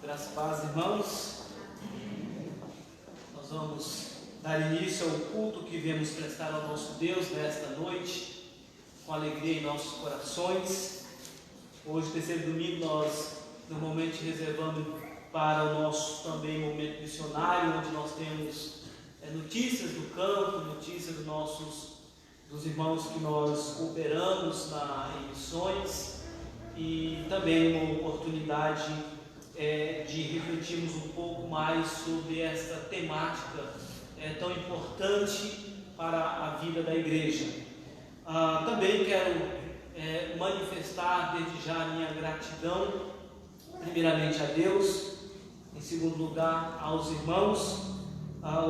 Graças a Deus, irmãos. Nós vamos dar início ao culto que viemos prestar ao nosso Deus nesta noite, com alegria em nossos corações. Hoje, terceiro domingo, nós normalmente reservamos para o nosso também momento missionário, onde nós temos notícias do campo, notícias dos irmãos que nós cooperamos em missões, e também uma oportunidade de refletirmos um pouco mais sobre esta temática tão importante para a vida da igreja. Também quero manifestar desde já a minha gratidão, primeiramente a Deus, em segundo lugar aos irmãos.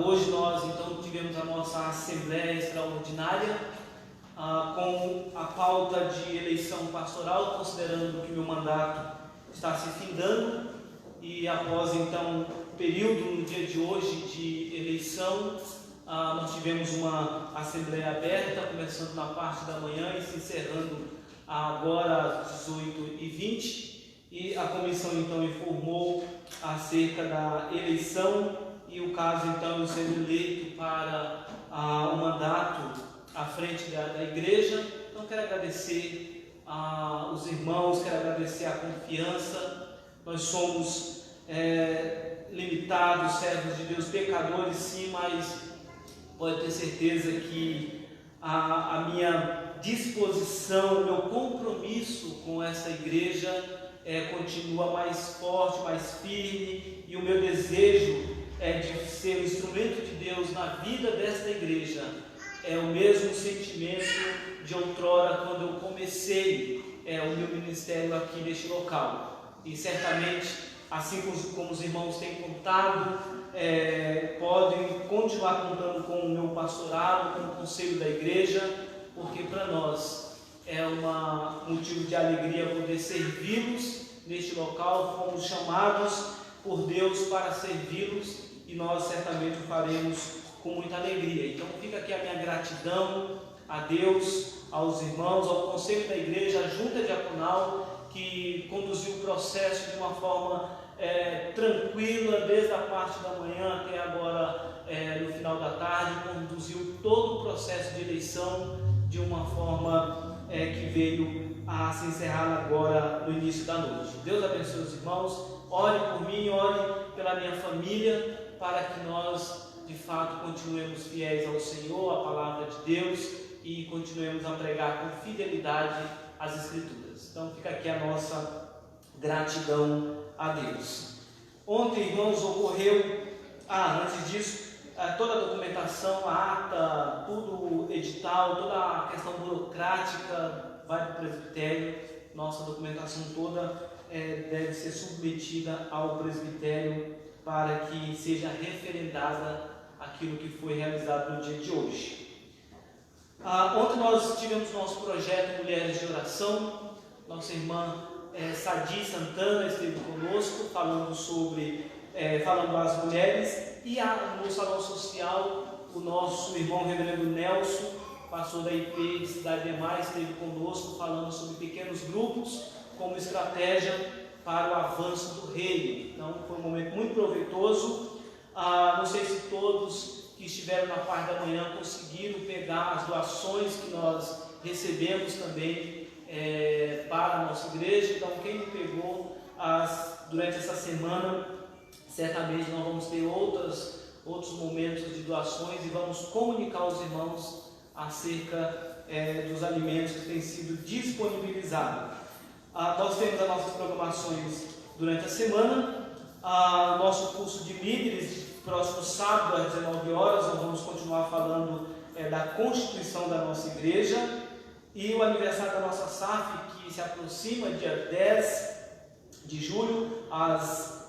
Hoje nós então tivemos a nossa Assembleia Extraordinária com a pauta de eleição pastoral, considerando que meu mandato está se findando, e após então o período no dia de hoje de eleição, nós tivemos uma Assembleia aberta, começando na parte da manhã e se encerrando agora às 18h20, e a comissão então informou acerca da eleição e o caso então sendo eleito para o mandato à frente da igreja. Então quero agradecer aos irmãos, quero agradecer a confiança. Nós somos limitados, servos de Deus, pecadores sim, mas pode ter certeza que a minha disposição, o meu compromisso com essa igreja continua mais forte, mais firme, e o meu desejo de ser um instrumento de Deus na vida desta igreja é o mesmo sentimento de outrora, quando eu comecei o meu ministério aqui neste local. E certamente, assim como os irmãos têm contado, podem continuar contando com o meu pastorado, com o conselho da igreja, porque para nós é um motivo de alegria poder servi-los neste local. Fomos chamados por Deus para servi-los e nós certamente o faremos com muita alegria. Então fica aqui a minha gratidão a Deus, aos irmãos, ao conselho da igreja, à junta diaconal, que conduziu o processo de uma forma tranquila, desde a parte da manhã até agora no final da tarde, conduziu todo o processo de eleição de uma forma que veio a se encerrar agora no início da noite. Deus abençoe os irmãos, ore por mim, ore pela minha família, para que nós de fato continuemos fiéis ao Senhor, à palavra de Deus, e continuemos a pregar com fidelidade as Escrituras. Então fica aqui a nossa gratidão a Deus. Ontem, irmãos, ocorreu, antes disso, toda a documentação, a ata, tudo o edital, toda a questão burocrática vai para o presbitério. Nossa documentação toda deve ser submetida ao presbitério para que seja referendada aquilo que foi realizado no dia de hoje. Ontem nós tivemos nosso projeto Mulheres de Oração. Nossa irmã Sadi Santana esteve conosco falando às mulheres, e no salão social o nosso irmão reverendo Nelson, pastor da IP de Cidade Demais, esteve conosco falando sobre pequenos grupos como estratégia para o avanço do reino. Então foi um momento muito proveitoso. Não sei se todos que estiveram na parte da manhã conseguiram pegar as doações que nós recebemos também para a nossa igreja. Então quem não pegou durante essa semana, certamente nós vamos ter outros momentos de doações e vamos comunicar aos irmãos acerca dos alimentos que têm sido disponibilizados. Nós temos as nossas programações durante a semana. Nosso curso de líderes, próximo sábado às 19 horas, nós vamos continuar falando da constituição da nossa igreja, e o aniversário da nossa SAF, que se aproxima, dia 10 de julho, às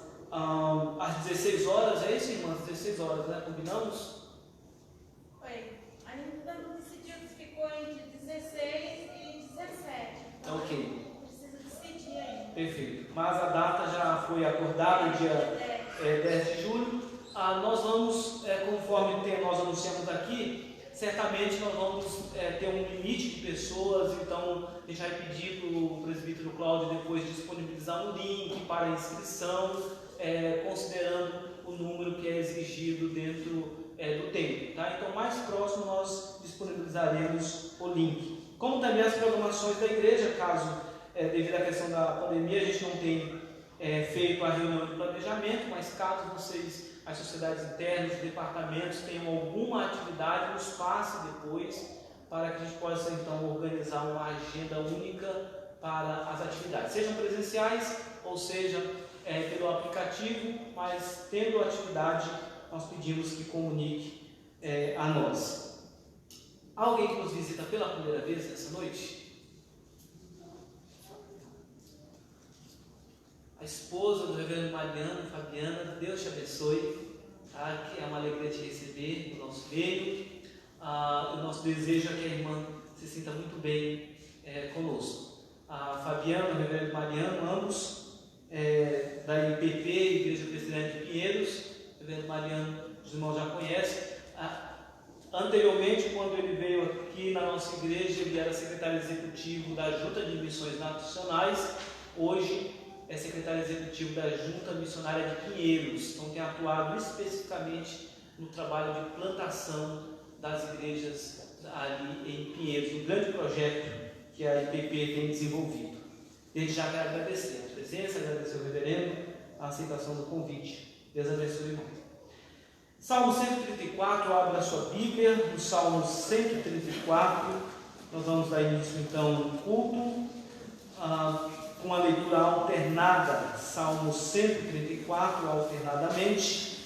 16 horas, é isso, irmãs? 16 horas, né? Combinamos? Foi. Ainda não decidiu, ficou entre 16 e 17. Então, ok. Precisa decidir ainda. Perfeito. Mas a data já foi acordada, dia 10 de julho. Nós vamos, conforme nós anunciamos aqui, certamente nós vamos ter um limite de pessoas, então a gente vai pedir para o presbítero Cláudio depois disponibilizar um link para a inscrição, considerando o número que é exigido dentro do tempo. Tá? Então, mais próximo nós disponibilizaremos o link. Como também as programações da igreja, caso, devido à questão da pandemia, a gente não tem feito a reunião de planejamento, mas caso vocês, as sociedades internas, os departamentos, tenham alguma atividade, nos passe depois, para que a gente possa então organizar uma agenda única para as atividades, sejam presenciais ou seja pelo aplicativo, mas tendo atividade, nós pedimos que comunique a nós. Alguém que nos visita pela primeira vez nessa noite? A esposa do reverendo Mariano, Fabiana, Deus te abençoe, tá? Que é uma alegria te receber no nosso meio. O nosso desejo é que a irmã se sinta muito bem conosco. A Fabiana e o reverendo Mariano, ambos da IPP, Igreja Presbiteriana de Pinheiros. O reverendo Mariano, os irmãos já conhecem. Anteriormente, quando ele veio aqui na nossa igreja, ele era secretário executivo da Junta de Missões Nacionais. Hoje é secretário executivo da Junta Missionária de Pinheiros, então tem atuado especificamente no trabalho de plantação das igrejas ali em Pinheiros, um grande projeto que a IPP tem desenvolvido. Desde já quero agradecer a presença, agradecer ao reverendo, a aceitação do convite. Deus abençoe, irmão. Salmo 134, abra a sua Bíblia, no Salmo 134, nós vamos dar início então no culto, com a leitura alternada, Salmo 134, alternadamente.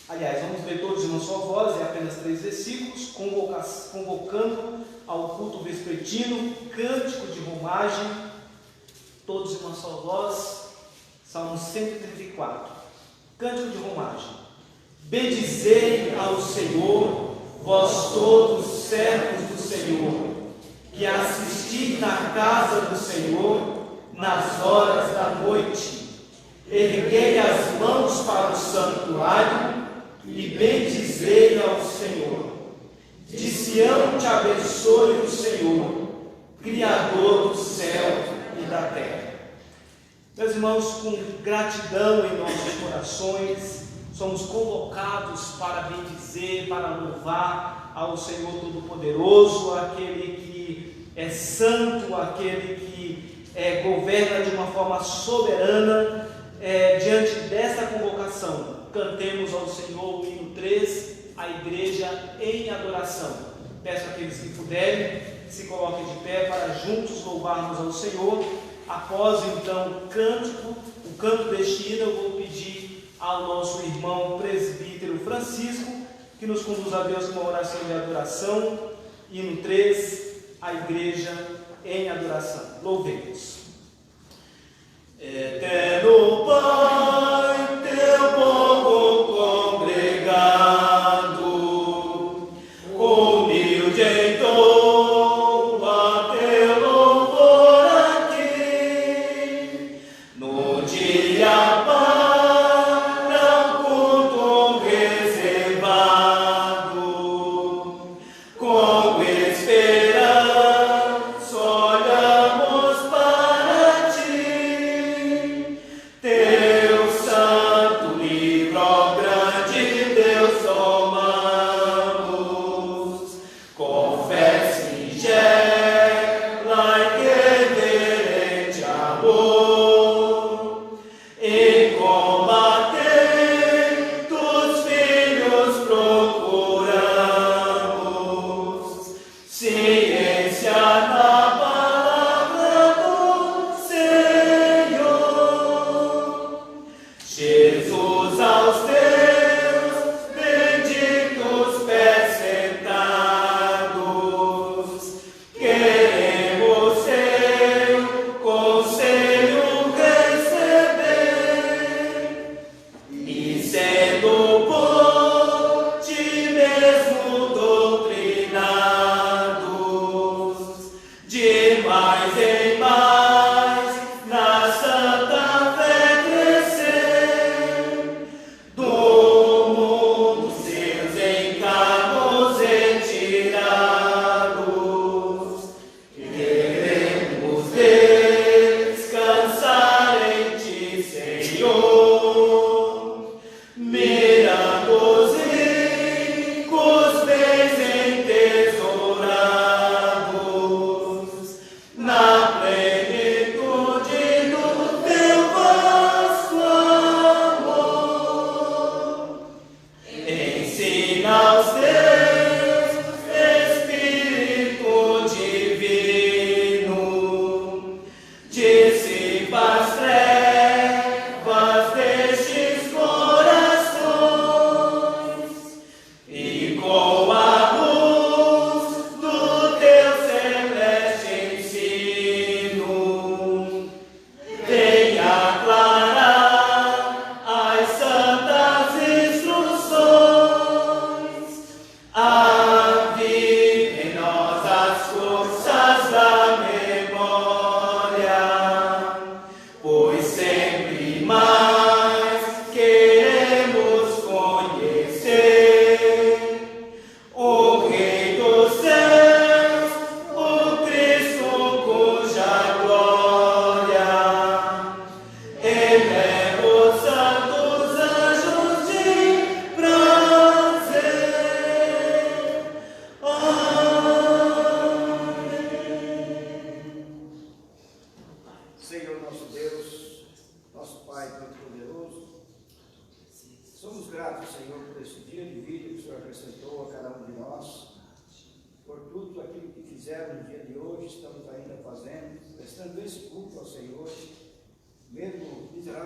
Aliás, vamos ler todos em uma só voz, é apenas 3 versículos, convocando ao culto vespertino, cântico de romagem, todos em uma só voz, Salmo 134, cântico de romagem. Bendizei ao Senhor, vós todos servos do Senhor, que assistis na casa do Senhor nas horas da noite. Erguei as mãos para o santuário e bendizei ao Senhor. De Sião te abençoe o Senhor, Criador do céu e da terra. Meus irmãos, com gratidão em nossos corações, somos convocados para bendizer, para louvar ao Senhor Todo-Poderoso, aquele que é santo, aquele que governa de uma forma soberana. Diante desta convocação, cantemos ao Senhor o hino 3, a igreja em adoração. Peço àqueles que puderem, se coloquem de pé para juntos louvarmos ao Senhor. Após então o canto deste hino, eu vou pedir ao nosso irmão presbítero Francisco que nos conduza a Deus com uma oração de adoração. Hino 3, a igreja em adoração. Louvemos. Eterno Pai, teu povo congregado, humilde em tom a teu louvor aqui, no dia para o culto reservado, com esperança olhamos para ti, teu santo livro.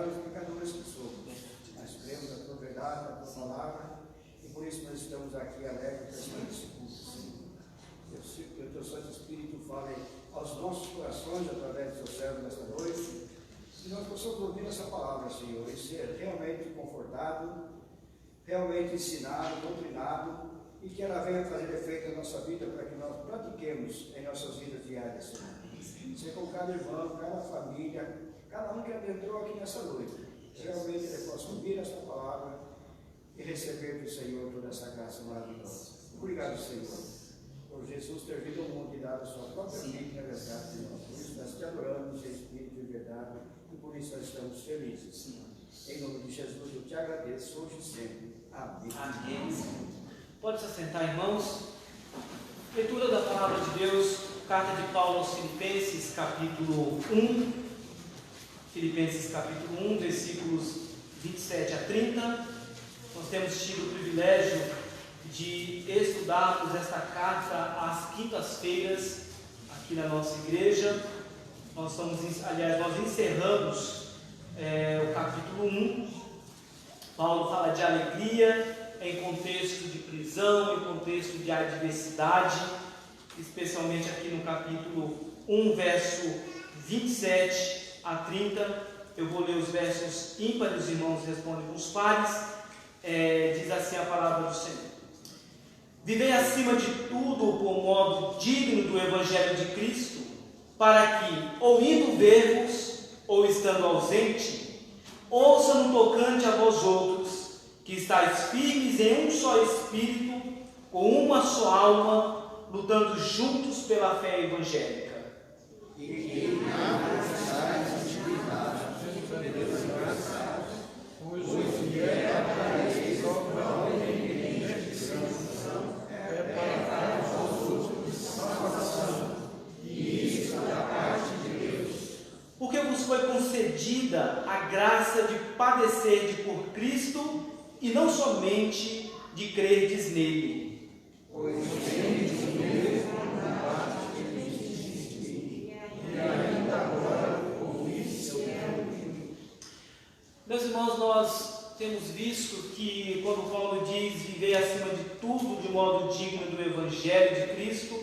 nós pecadores que somos. Nós cremos na tua verdade, na tua palavra, e por isso nós estamos aqui alegres prestando esse culto, Senhor. Eu sei que o teu Santo Espírito fale aos nossos corações através do teu servo nesta noite, e nós possamos ouvir essa palavra, Senhor, e ser realmente confortado, realmente ensinado, doutrinado, e que ela venha fazer efeito na nossa vida para que nós pratiquemos em nossas vidas diárias, Senhor. Ser com cada irmão, cada família, cada um que adentrou aqui nessa noite, realmente ele possa ouvir esta palavra e receber do Senhor toda essa graça maravilhosa. Obrigado, Senhor, por Jesus ter vindo ao mundo e dado a sua própria vida e resgate de nós. Por isso nós te adoramos em espírito e verdade, e por isso nós estamos felizes. Em nome de Jesus eu te agradeço hoje e sempre. Amém. Amém. Pode se assentar, irmãos. Leitura da palavra de Deus, carta de Paulo aos Filipenses, capítulo 1. Filipenses, capítulo 1, versículos 27 a 30. Nós temos tido o privilégio de estudarmos esta carta às quintas-feiras aqui na nossa igreja. Nós encerramos o capítulo 1. Paulo fala de alegria em contexto de prisão, em contexto de adversidade, especialmente aqui no capítulo 1, verso 27 a 30. Eu vou ler os versos ímpares, os irmãos respondem com os pares. Diz assim a palavra do Senhor: vivei acima de tudo por modo digno do Evangelho de Cristo, para que, ou indo ver-vos, ou estando ausente, ouça no tocante a vós outros, que estáis firmes em um só espírito, com uma só alma, lutando juntos pela fé evangélica. E que nada sejais intimidade pelos engraçados, pois o que é para eles provavelmente discriminação, é para vós outros salvação, e isso da parte de Deus. Porque vos foi concedida a graça de padecer por Cristo, e não somente de crerdes nele. Pois tendes o mesmo combate que e ainda agora ouvis seu nome. Meus irmãos, nós temos visto que quando Paulo diz viver acima de tudo de modo digno do Evangelho de Cristo,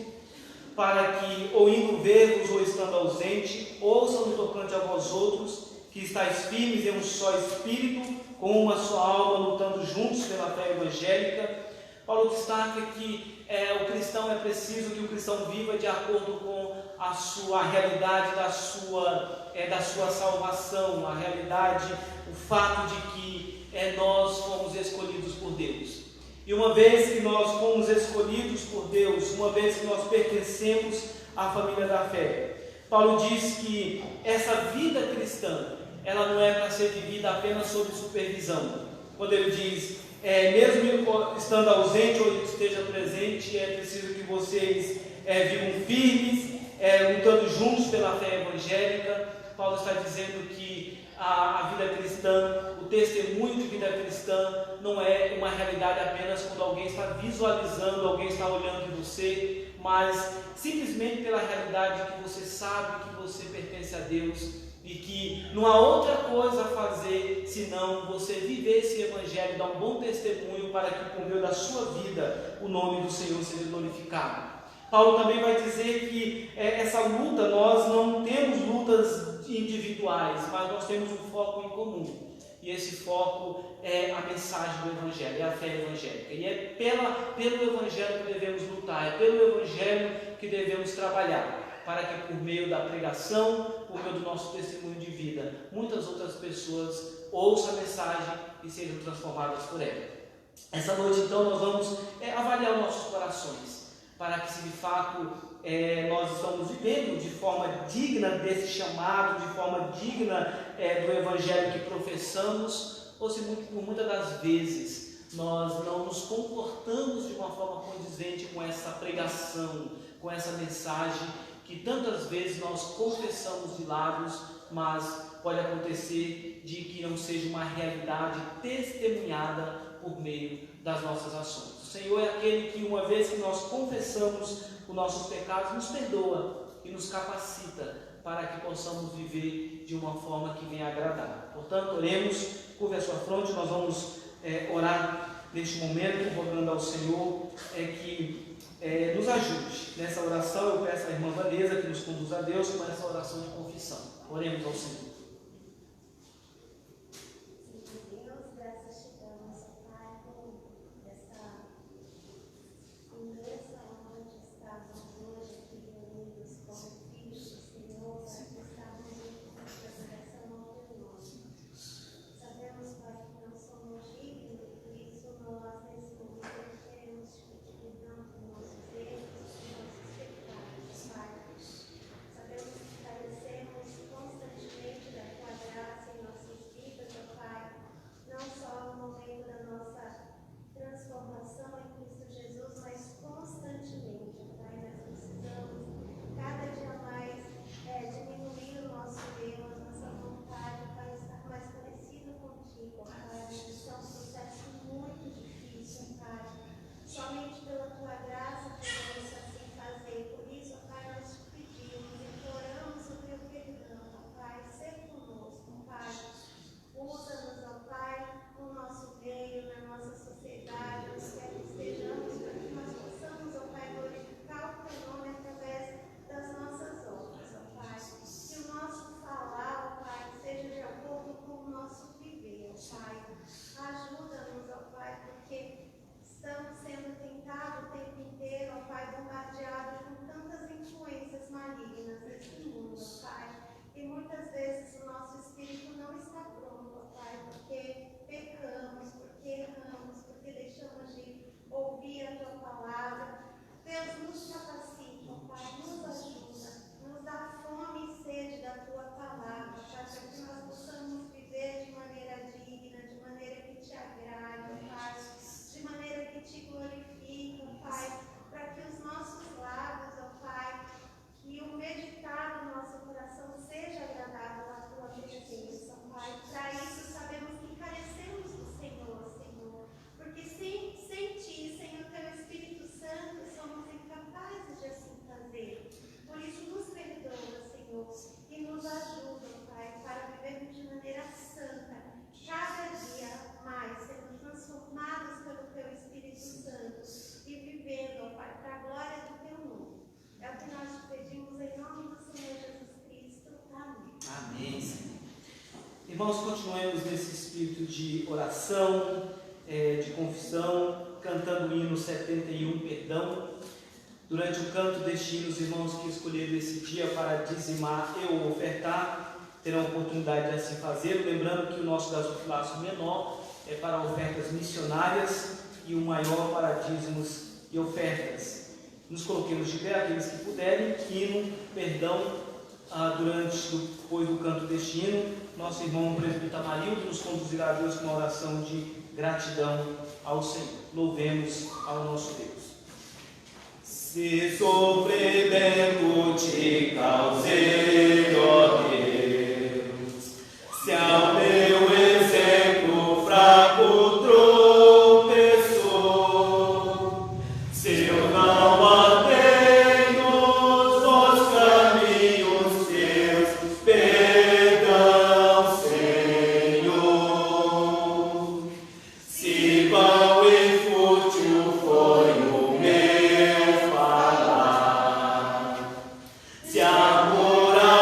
para que, ou indo ver-vos ou estando ausente, ouçam no tocante a vós outros, que estáis firmes em um só espírito, com uma só alma, lutando juntos pela fé evangélica. Paulo destaca que o cristão é preciso que o cristão viva de acordo com a sua realidade da sua salvação, a realidade, o fato de que nós fomos escolhidos por Deus. E uma vez que nós fomos escolhidos por Deus, uma vez que nós pertencemos à família da fé, Paulo diz que essa vida cristã, ela não é para ser vivida apenas sob supervisão. Quando ele diz, mesmo estando ausente ou esteja presente, é preciso que vocês vivam firmes, lutando juntos pela fé evangélica. Paulo está dizendo que a vida cristã, o testemunho de vida cristã, não é uma realidade apenas quando alguém está visualizando, alguém está olhando em você, mas simplesmente pela realidade que você sabe que você pertence a Deus, e que não há outra coisa a fazer senão você viver esse Evangelho, dar um bom testemunho para que por meio da sua vida o nome do Senhor seja glorificado. Paulo também vai dizer que essa luta, nós não temos lutas individuais, mas nós temos um foco em comum. E esse foco é a mensagem do Evangelho, é a fé evangélica. E é pelo Evangelho que devemos lutar, é pelo Evangelho que devemos trabalhar, para que por meio da pregação, por meio do nosso testemunho de vida, muitas outras pessoas ouçam a mensagem e sejam transformadas por ela. Essa noite, então, nós vamos avaliar nossos corações, para que se de fato nós estamos vivendo de forma digna desse chamado, de forma digna do Evangelho que professamos, ou se por muitas das vezes nós não nos comportamos de uma forma condizente com essa pregação, com essa mensagem, que tantas vezes nós confessamos de lábios, mas pode acontecer de que não seja uma realidade testemunhada por meio das nossas ações. O Senhor é aquele que, uma vez que nós confessamos os nossos pecados, nos perdoa. e nos capacita para que possamos viver de uma forma que venha agradar. Portanto, oremos, curve a sua fronte, nós vamos orar neste momento, rogando ao Senhor que nos ajude. Nessa oração eu peço à irmã Vanessa que nos conduza a Deus com essa oração de confissão. Oremos ao Senhor. Irmãos, continuemos nesse espírito de oração, de confissão, cantando o hino 71, perdão. Durante o canto deste hino, os irmãos que escolheram esse dia para dizimar ou ofertar, terão a oportunidade de assim fazer, lembrando que o nosso gasofilaço menor é para ofertas missionárias e o maior para dízimos e ofertas. Nos coloquemos de pé, aqueles que puderem, hino, perdão. Depois do canto deste hino, nosso irmão presbítero Amarildo nos conduzirá a Deus com uma oração de gratidão ao Senhor. Louvemos ao nosso Deus. Se sofrimento te causei, ó Deus, se ao meu exemplo fraco tropeçou, se eu não Se amor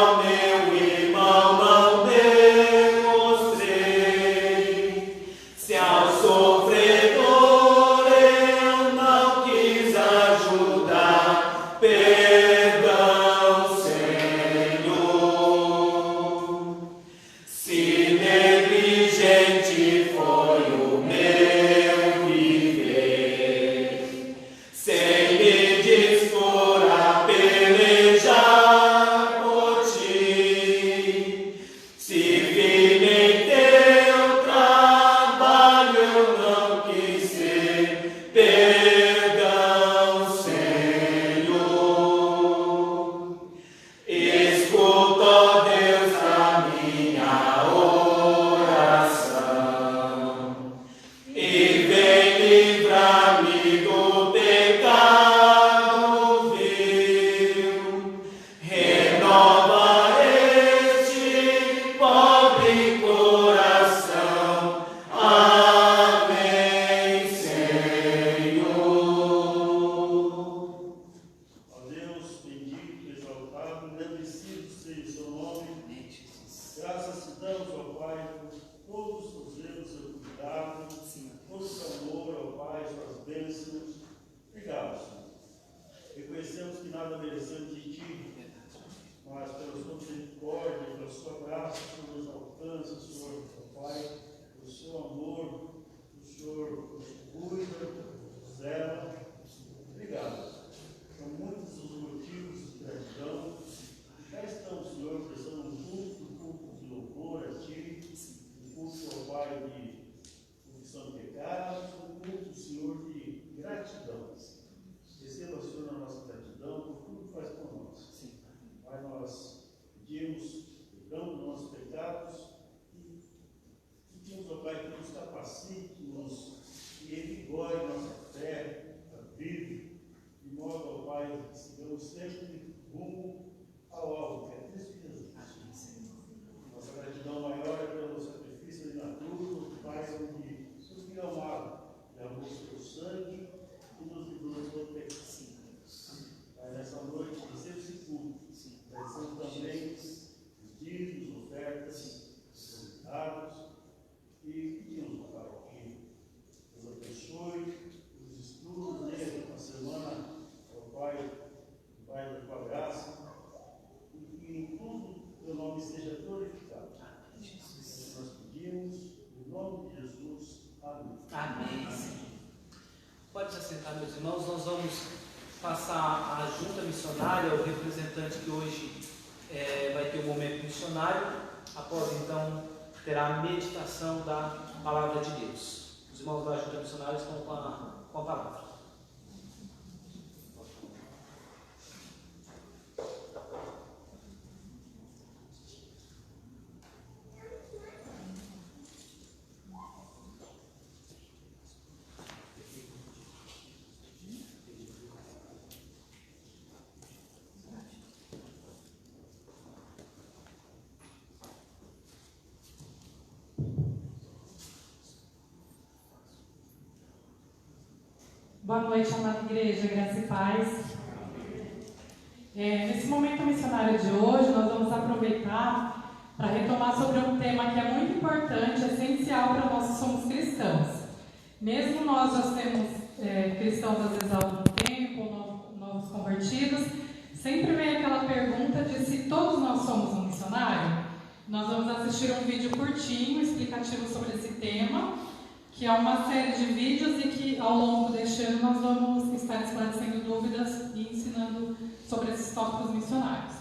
nada merecemos de Ti, mas pela Sua misericórdia, pela Sua graça, o Senhor nos alcança, Senhor, Pai, pelo Seu amor, o Senhor nos cuida, nos zela. Obrigado. São muitos os motivos de gratidão. Já estamos, Senhor, prestando um culto de louvor a Ti, um culto ao Pai de confissão de pecados, um culto, Senhor, de gratidão. Receba, Senhor, a nossa gratidão por tudo que faz por nós. Pai, nós pedimos perdão dos nossos pecados e pedimos ao Pai que nos capacite, que revigore nossa fé, a vida, de modo, ao Pai, que sigamos sempre rumo ao alvo, que é Cristo Jesus. Nossa gratidão maior é pelo sacrifício de natura, Pai, onde o Seu Filho amado derramou o seu sangue e nos livrou de todo pecado. Pai, nessa noite, receba esse culto, recebendo também os dízimos, ofertas, os dados, e pedimos, Pai, que nos abençoe os estudos dele na semana, ao Pai, da tua graça, e que em tudo o teu nome seja glorificado. Nós pedimos, em nome de Jesus. Amém. Amém. Pode se assentar, meus irmãos. Nós vamos passar a junta missionária, o representante que hoje vai ter o momento missionário. Após, então, terá a meditação da palavra de Deus. Os irmãos da junta missionária estão com a palavra. Boa noite, amada igreja, graça e paz. Nesse momento missionário de hoje, nós vamos aproveitar para retomar sobre um tema que é muito importante, essencial para nós que somos cristãos. Mesmo nós já temos cristãos às vezes há algum tempo, ou novos convertidos, sempre vem aquela pergunta de se todos nós somos um missionário. Nós vamos assistir um vídeo curtinho, explicativo sobre esse tema, que é uma série de vídeos e que ao longo deste ano nós vamos estar esclarecendo dúvidas e ensinando sobre esses tópicos missionários.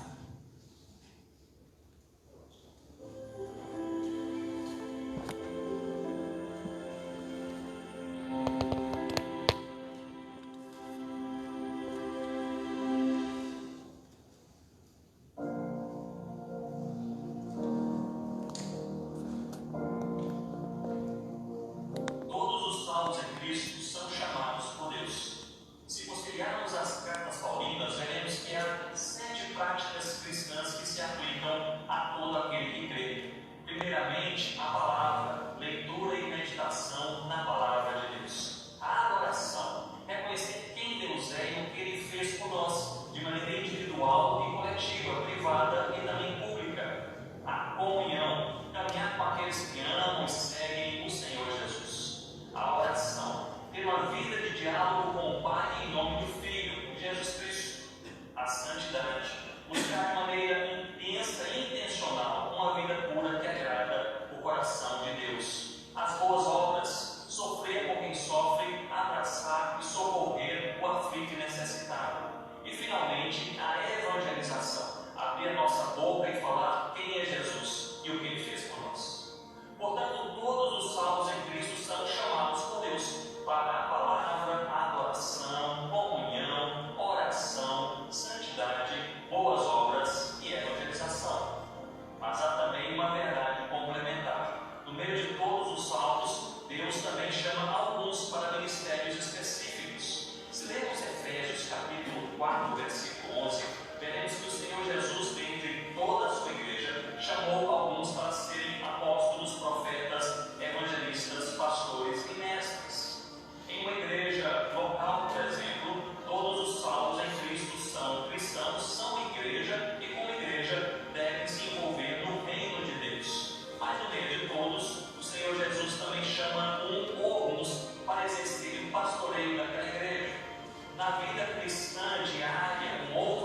Na vida cristã diária, um outro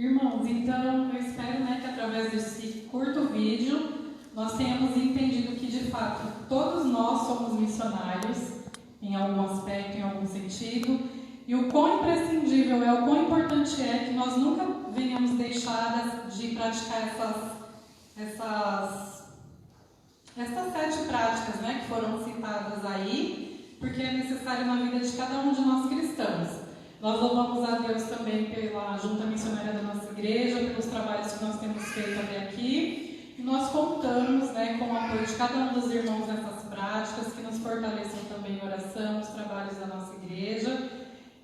Irmãos, então eu espero, né, que através desse curto vídeo nós tenhamos entendido que de fato todos nós somos missionários em algum aspecto, em algum sentido, e o quão imprescindível o quão importante é que nós nunca venhamos deixar de praticar essas 7 práticas, né, que foram citadas aí, porque é necessário na vida de cada um de nós cristãos. Nós louvamos a Deus também pela junta missionária da nossa igreja, pelos trabalhos que nós temos feito até aqui, e nós contamos, né, com o apoio de cada um dos irmãos nessas práticas, que nos fortaleçam também em oração, nos trabalhos da nossa igreja,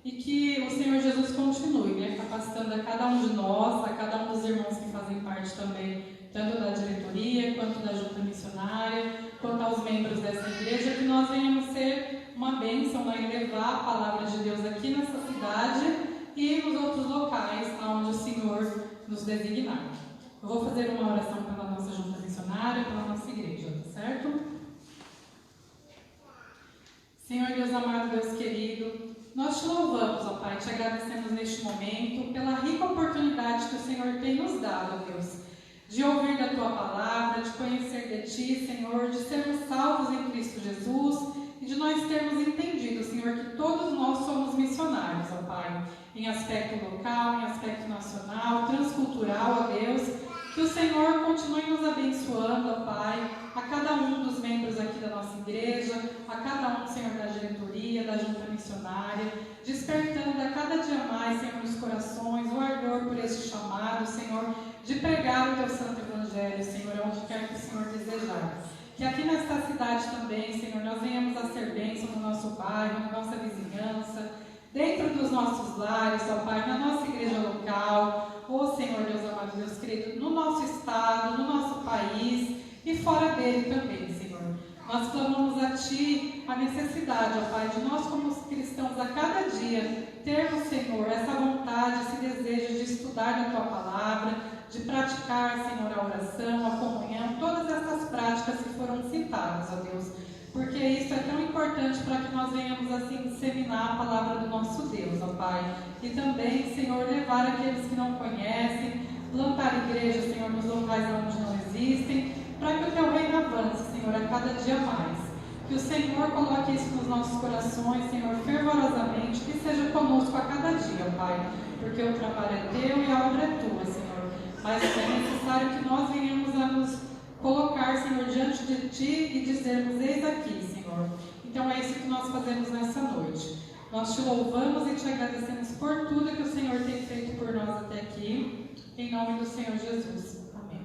e que o Senhor Jesus continue, né, capacitando a cada um de nós, a cada um dos irmãos que fazem parte também, tanto da diretoria, quanto da junta missionária, quanto aos membros dessa igreja, que nós venhamos ser uma bênção, né, em levar a palavra de Deus aqui nessa cidade e nos outros locais onde o Senhor nos designar. Eu vou fazer uma oração pela nossa junta missionária, pela nossa igreja, tá certo? Senhor Deus amado, Deus querido, nós te louvamos, ó Pai, te agradecemos neste momento pela rica oportunidade que o Senhor tem nos dado, ó Deus, de ouvir da Tua palavra, de conhecer de Ti, Senhor, de sermos salvos em Cristo Jesus e de nós termos entendido, Senhor, que todos nós somos missionários, ó Pai, em aspecto local, em aspecto nacional, transcultural, ó Deus, que o Senhor continue nos abençoando, ó Pai, a cada um dos membros aqui da nossa igreja, a cada um, Senhor, da diretoria, da junta missionária, despertando a cada dia mais, Senhor, nos corações, o ardor por este chamado, Senhor, de pregar o Teu Santo Evangelho, Senhor, onde quer que o Senhor desejar. Que aqui nesta cidade também, Senhor, nós venhamos a ser bênção no nosso bairro, na nossa vizinhança, dentro dos nossos lares, ó Pai, na nossa igreja local, ó Senhor, Deus amado, Deus querido, no nosso estado, no nosso país e fora dele também, Senhor. Nós clamamos a Ti a necessidade, ó Pai, de nós como cristãos a cada dia termos, Senhor, essa vontade, esse desejo de estudar a Tua palavra, de praticar, Senhor, a oração, a comunhão, todas essas práticas que foram citadas, ó Deus, porque isso é tão importante para que nós venhamos assim disseminar a palavra do nosso Deus, ó Pai, e também, Senhor, levar aqueles que não conhecem, plantar igrejas, Senhor, nos locais onde não existem, para que o Teu reino avance, Senhor, a cada dia mais. Que o Senhor coloque isso nos nossos corações, Senhor, fervorosamente, que seja conosco a cada dia, ó Pai, porque o trabalho é Teu e a obra é Tua, Senhor. Mas é necessário que nós venhamos a nos colocar, Senhor, diante de Ti e dizermos, eis aqui, Senhor. Então é isso que nós fazemos nessa noite. Nós Te louvamos e Te agradecemos por tudo que o Senhor tem feito por nós até aqui, em nome do Senhor Jesus. Amém.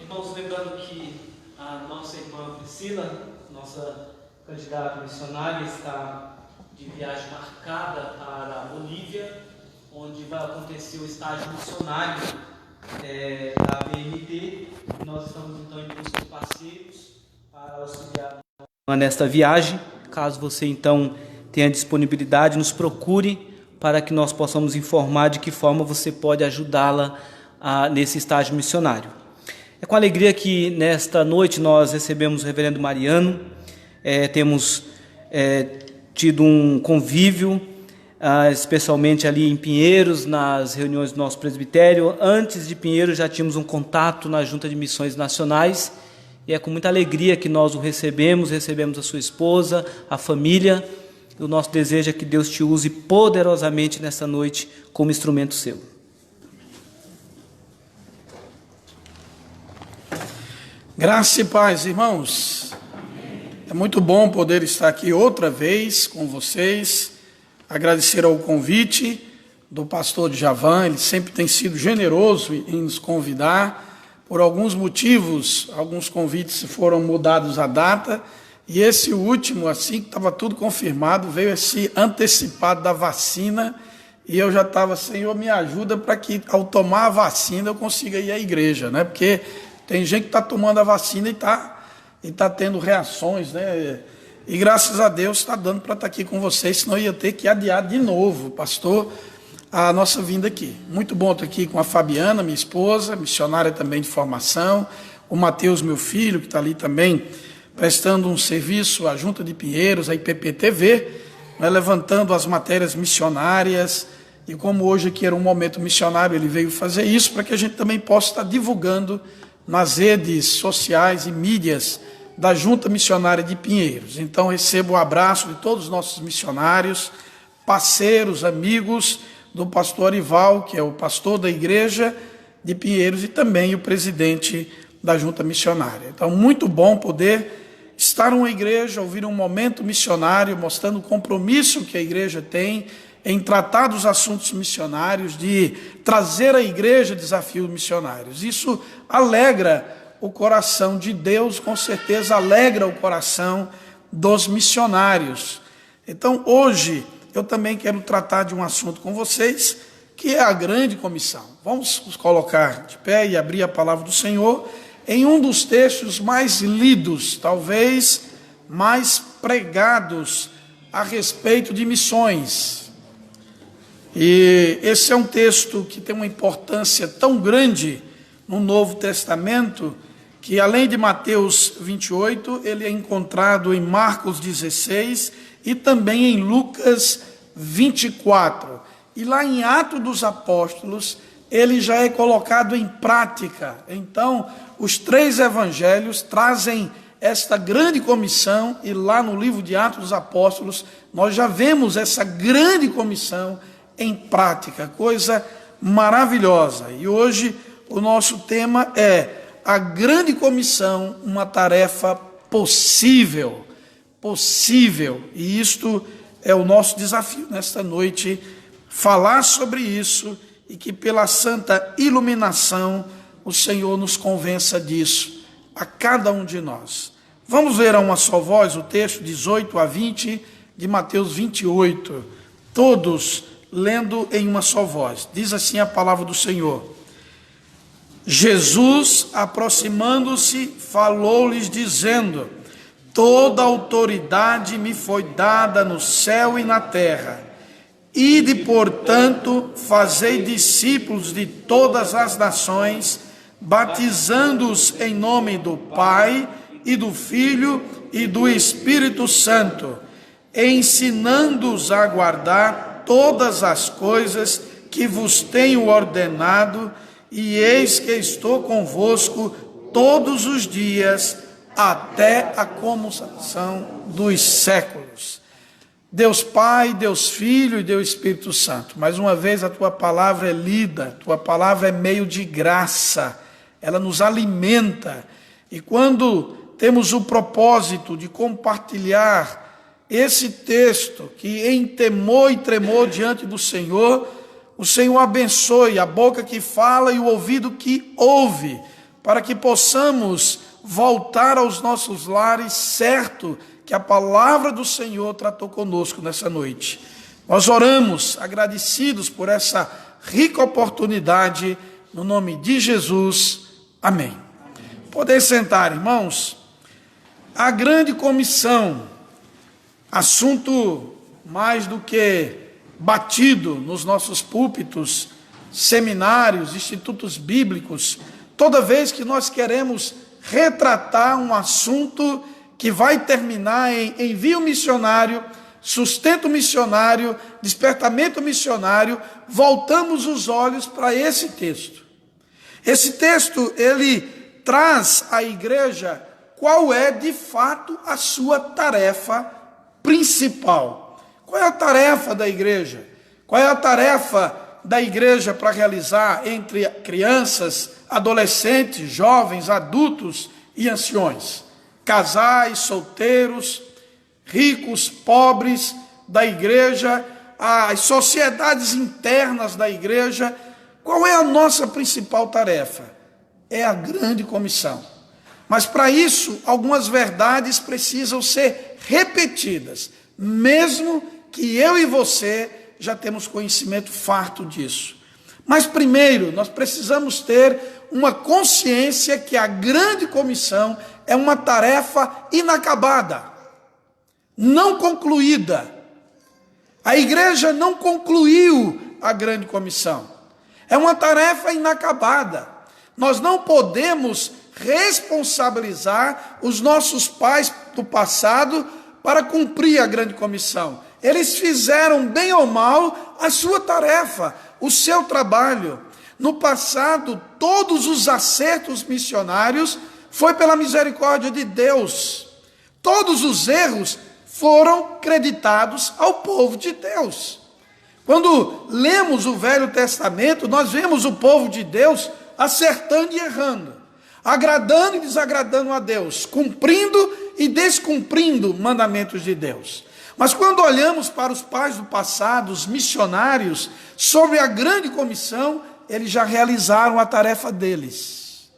Irmãos, lembrando que a nossa irmã Priscila, nossa candidata missionária, está de viagem marcada para a Bolívia, onde vai acontecer o estágio missionário da BNT, e nós estamos então em busca de parceiros para auxiliar nesta viagem. Caso você então tenha disponibilidade, nos procure para que nós possamos informar de que forma você pode ajudá-la nesse estágio missionário. É com alegria que nesta noite nós recebemos o reverendo Mariano, temos tido um convívio, especialmente ali em Pinheiros, nas reuniões do nosso presbitério. Antes de Pinheiros já tínhamos um contato na Junta de Missões Nacionais, e é com muita alegria que nós o recebemos a sua esposa, a família. O nosso desejo é que Deus te use poderosamente nessa noite como instrumento seu. Graça e paz, irmãos. É muito bom poder estar aqui outra vez com vocês, agradecer ao convite do pastor Djavan. Ele sempre tem sido generoso em nos convidar. Por alguns motivos, alguns convites foram mudados a data, e esse último, assim que estava tudo confirmado, veio esse antecipado da vacina, e eu já estava, Senhor, me ajuda para que ao tomar a vacina eu consiga ir à igreja, né? Porque tem gente que está tomando a vacina e está tendo reações, né? E graças a Deus está dando para estar aqui com vocês, senão eu ia ter que adiar de novo, pastor, a nossa vinda aqui. Muito bom estar aqui com a Fabiana, minha esposa, missionária também de formação, o Mateus, meu filho, que está ali também prestando um serviço à Junta de Pinheiros, a IPP-TV, levantando as matérias missionárias, e como hoje aqui era um momento missionário, ele veio fazer isso para que a gente também possa estar divulgando nas redes sociais e mídias da Junta Missionária de Pinheiros. Então recebo o abraço de todos os nossos missionários, parceiros, amigos do pastor Arival, que é o pastor da igreja de Pinheiros e também o presidente da Junta Missionária. Então, muito bom poder estar numa igreja, ouvir um momento missionário, mostrando o compromisso que a igreja tem em tratar dos assuntos missionários, de trazer à igreja desafios missionários. Isso alegra o coração de Deus, com certeza alegra o coração dos missionários. Então, hoje, eu também quero tratar de um assunto com vocês, que é a grande comissão. Vamos nos colocar de pé e abrir a palavra do Senhor em um dos textos mais lidos, talvez mais pregados a respeito de missões. E esse é um texto que tem uma importância tão grande no Novo Testamento, que além de Mateus 28, ele é encontrado em Marcos 16 e também em Lucas 24. E lá em Atos dos Apóstolos, ele já é colocado em prática. Então, os 3 evangelhos trazem esta grande comissão, e lá no livro de Atos dos Apóstolos, nós já vemos essa grande comissão em prática, coisa maravilhosa. E hoje o nosso tema é a grande comissão, uma tarefa possível. E isto é o nosso desafio nesta noite, falar sobre isso e que pela santa iluminação o Senhor nos convença disso, a cada um de nós. Vamos ler a uma só voz o texto 18 a 20 de Mateus 28, todos lendo em uma só voz. Diz assim a palavra do Senhor: Jesus, aproximando-se, falou-lhes dizendo: toda autoridade me foi dada no céu e na terra. Ide, portanto, fazei discípulos de todas as nações, batizando-os em nome do Pai, e do Filho, e do Espírito Santo, ensinando-os a guardar todas as coisas que vos tenho ordenado, e eis que estou convosco todos os dias, até a consumação dos séculos. Deus Pai, Deus Filho e Deus Espírito Santo, mais uma vez a Tua palavra é lida, a Tua palavra é meio de graça, ela nos alimenta, e quando temos o propósito de compartilhar esse texto, que em temor e tremor diante do Senhor, o Senhor abençoe a boca que fala e o ouvido que ouve, para que possamos voltar aos nossos lares certo que a palavra do Senhor tratou conosco nessa noite. Nós oramos agradecidos por essa rica oportunidade, no nome de Jesus. Amém. Podem sentar, irmãos. A grande comissão, assunto mais do que batido nos nossos púlpitos, seminários, institutos bíblicos, toda vez que nós queremos retratar um assunto que vai terminar em envio missionário, sustento missionário, despertamento missionário, voltamos os olhos para esse texto. Esse texto, ele traz à igreja qual é de fato a sua tarefa principal. Qual é a tarefa da igreja? Qual é a tarefa da igreja para realizar entre crianças, adolescentes, jovens, adultos e anciões? Casais, solteiros, ricos, pobres da igreja, as sociedades internas da igreja. Qual é a nossa principal tarefa? É a grande comissão. Mas para isso, algumas verdades precisam ser repetidas, mesmo que eu e você já temos conhecimento farto disso. Mas primeiro, nós precisamos ter uma consciência que a grande comissão é uma tarefa inacabada, não concluída. A igreja não concluiu a grande comissão. É uma tarefa inacabada. Nós não podemos responsabilizar os nossos pais do passado para cumprir a grande comissão. eles fizeram, bem ou mal, a sua tarefa, o seu trabalho. No passado, todos os acertos missionários foi pela misericórdia de Deus. Todos os erros foram creditados ao povo de Deus. Quando lemos o Velho Testamento, nós vemos o povo de Deus acertando e errando, agradando e desagradando a Deus, cumprindo e descumprindo mandamentos de Deus. Mas quando olhamos para os pais do passado, os missionários, sobre a grande comissão, eles já realizaram a tarefa deles.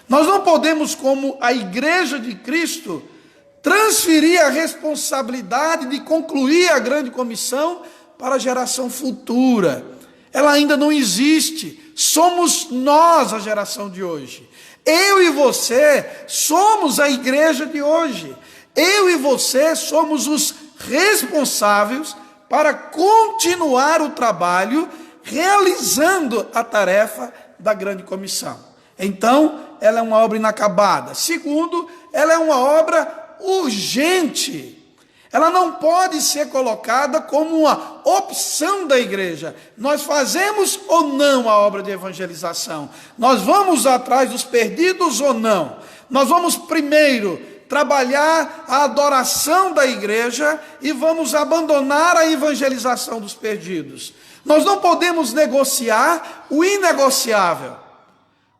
Nós não podemos, como a Igreja de Cristo, transferir a responsabilidade de concluir a grande comissão para a geração futura. Ela ainda não existe. Somos nós a geração de hoje. Eu e você somos a igreja de hoje. Eu e você somos os responsáveis para continuar o trabalho, realizando a tarefa da grande comissão. Então, ela é uma obra inacabada. Segundo, ela é uma obra urgente. Ela não pode ser colocada como uma opção da igreja. Nós fazemos ou não a obra de evangelização? Nós vamos atrás dos perdidos ou não? Nós vamos primeiro trabalhar a adoração da igreja e vamos abandonar a evangelização dos perdidos. Nós não podemos negociar o inegociável.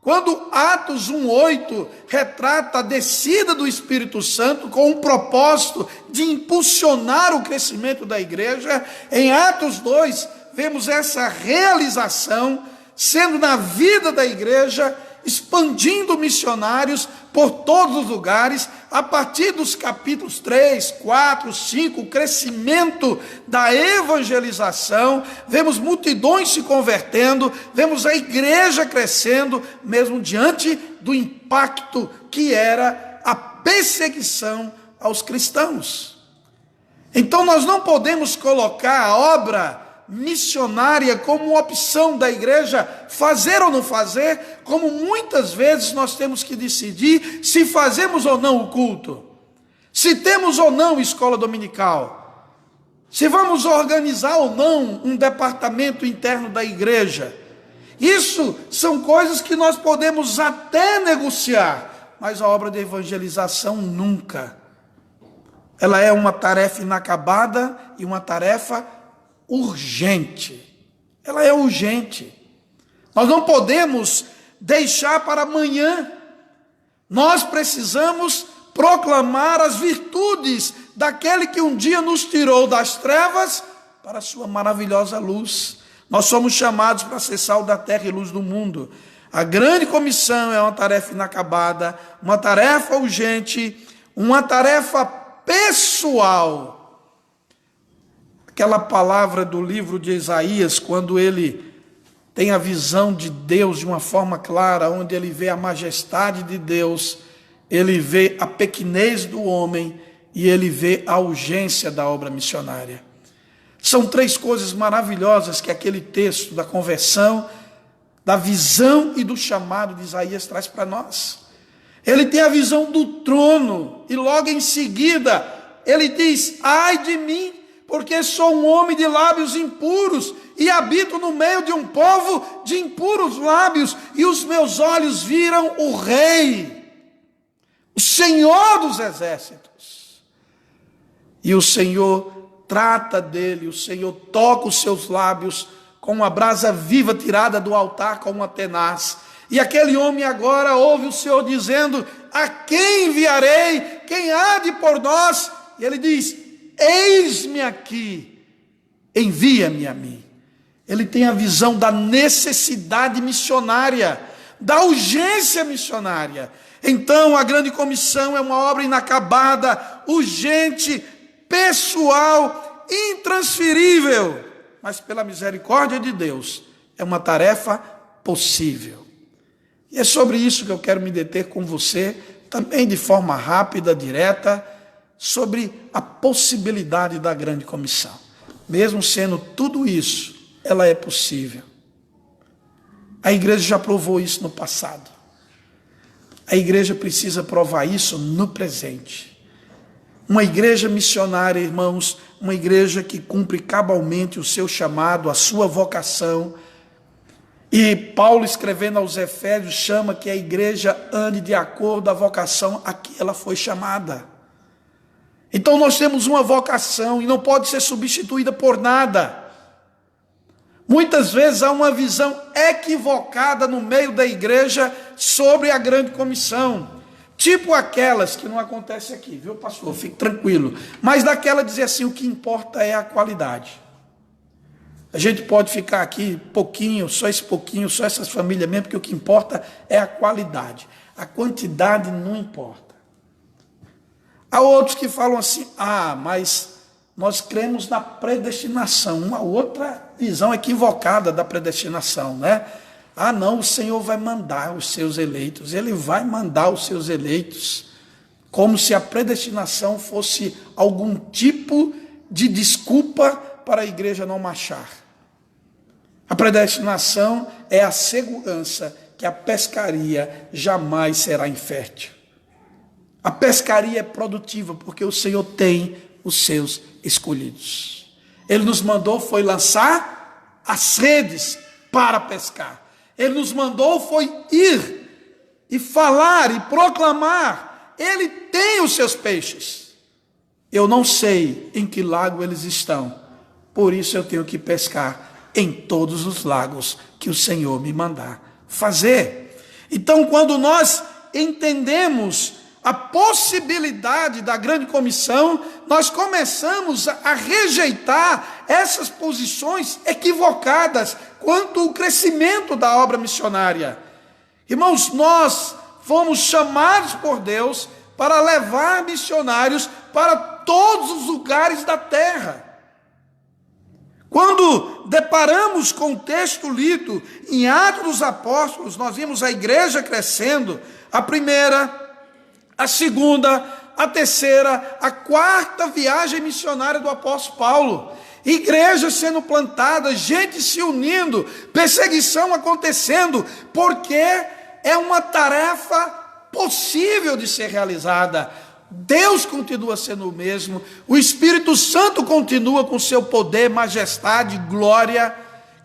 Quando Atos 1:8 retrata a descida do Espírito Santo com o propósito de impulsionar o crescimento da igreja, em Atos 2 vemos essa realização sendo na vida da igreja, expandindo missionários por todos os lugares, a partir dos capítulos 3, 4, 5, o crescimento da evangelização, vemos multidões se convertendo, vemos a igreja crescendo, mesmo diante do impacto que era a perseguição aos cristãos. Então nós não podemos colocar a obra missionária como opção da igreja, fazer ou não fazer, como muitas vezes nós temos que decidir se fazemos ou não o culto, se temos ou não escola dominical, se vamos organizar ou não um departamento interno da igreja. Isso são coisas que nós podemos até negociar, mas a obra de evangelização nunca. Ela é uma tarefa inacabada e uma tarefa urgente. Ela é urgente. Nós não podemos deixar para amanhã. Nós precisamos proclamar as virtudes daquele que um dia nos tirou das trevas para a sua maravilhosa luz. Nós somos chamados para ser sal da terra e luz do mundo. A grande comissão é uma tarefa inacabada, uma tarefa urgente, uma tarefa pessoal. Aquela palavra do livro de Isaías, quando ele tem a visão de Deus de uma forma clara, onde ele vê a majestade de Deus, ele vê a pequenez do homem e ele vê a urgência da obra missionária. São três coisas maravilhosas que aquele texto da conversão, da visão e do chamado de Isaías traz para nós. Ele tem a visão do trono e logo em seguida ele diz: ai de mim, porque sou um homem de lábios impuros e habito no meio de um povo de impuros lábios, e os meus olhos viram o Rei, o Senhor dos exércitos. E o Senhor trata dele, o Senhor toca os seus lábios com uma brasa viva tirada do altar com uma tenaz. E aquele homem agora ouve o Senhor dizendo: a quem enviarei? Quem há de por nós? E ele diz: eis-me aqui, envia-me a mim. Ele tem a visão da necessidade missionária, da urgência missionária. Então a grande comissão é uma obra inacabada, urgente, pessoal, intransferível, mas pela misericórdia de Deus é uma tarefa possível. E é sobre isso que eu quero me deter com você, também de forma rápida, direta, sobre a possibilidade da grande comissão. Mesmo sendo tudo isso, ela é possível. A igreja já provou isso no passado. A igreja precisa provar isso no presente. Uma igreja missionária, irmãos, uma igreja que cumpre cabalmente o seu chamado, a sua vocação. E Paulo, escrevendo aos Efésios, chama que a igreja ande de acordo à vocação a que ela foi chamada. Então nós temos uma vocação e não pode ser substituída por nada. Muitas vezes há uma visão equivocada no meio da igreja sobre a grande comissão. Tipo aquelas que não acontece aqui, viu, pastor? Fique tranquilo. Mas daquela dizer assim, o que importa é a qualidade. A gente pode ficar aqui pouquinho, só essas famílias mesmo, porque o que importa é a qualidade. A quantidade não importa. Há outros que falam assim, mas nós cremos na predestinação. Uma outra visão equivocada da predestinação, né? Não, o Senhor vai mandar os seus eleitos. Ele vai mandar os seus eleitos. Como se a predestinação fosse algum tipo de desculpa para a igreja não marchar. A predestinação é a segurança que a pescaria jamais será infértil. A pescaria é produtiva porque o Senhor tem os seus escolhidos. Ele nos mandou foi lançar as redes para pescar. Ele nos mandou foi ir e falar e proclamar. Ele tem os seus peixes. Eu não sei em que lago eles estão. Por isso eu tenho que pescar em todos os lagos que o Senhor me mandar fazer. Então, quando nós entendemos a possibilidade da grande comissão, nós começamos a rejeitar essas posições equivocadas quanto ao crescimento da obra missionária. Irmãos, nós fomos chamados por Deus para levar missionários para todos os lugares da terra. Quando deparamos com o texto lido em Atos dos Apóstolos, nós vimos a igreja crescendo, a primeira, a segunda, a terceira, a quarta viagem missionária do apóstolo Paulo. Igrejas sendo plantadas, gente se unindo, perseguição acontecendo, porque é uma tarefa possível de ser realizada. Deus continua sendo o mesmo, o Espírito Santo continua com seu poder, majestade, glória.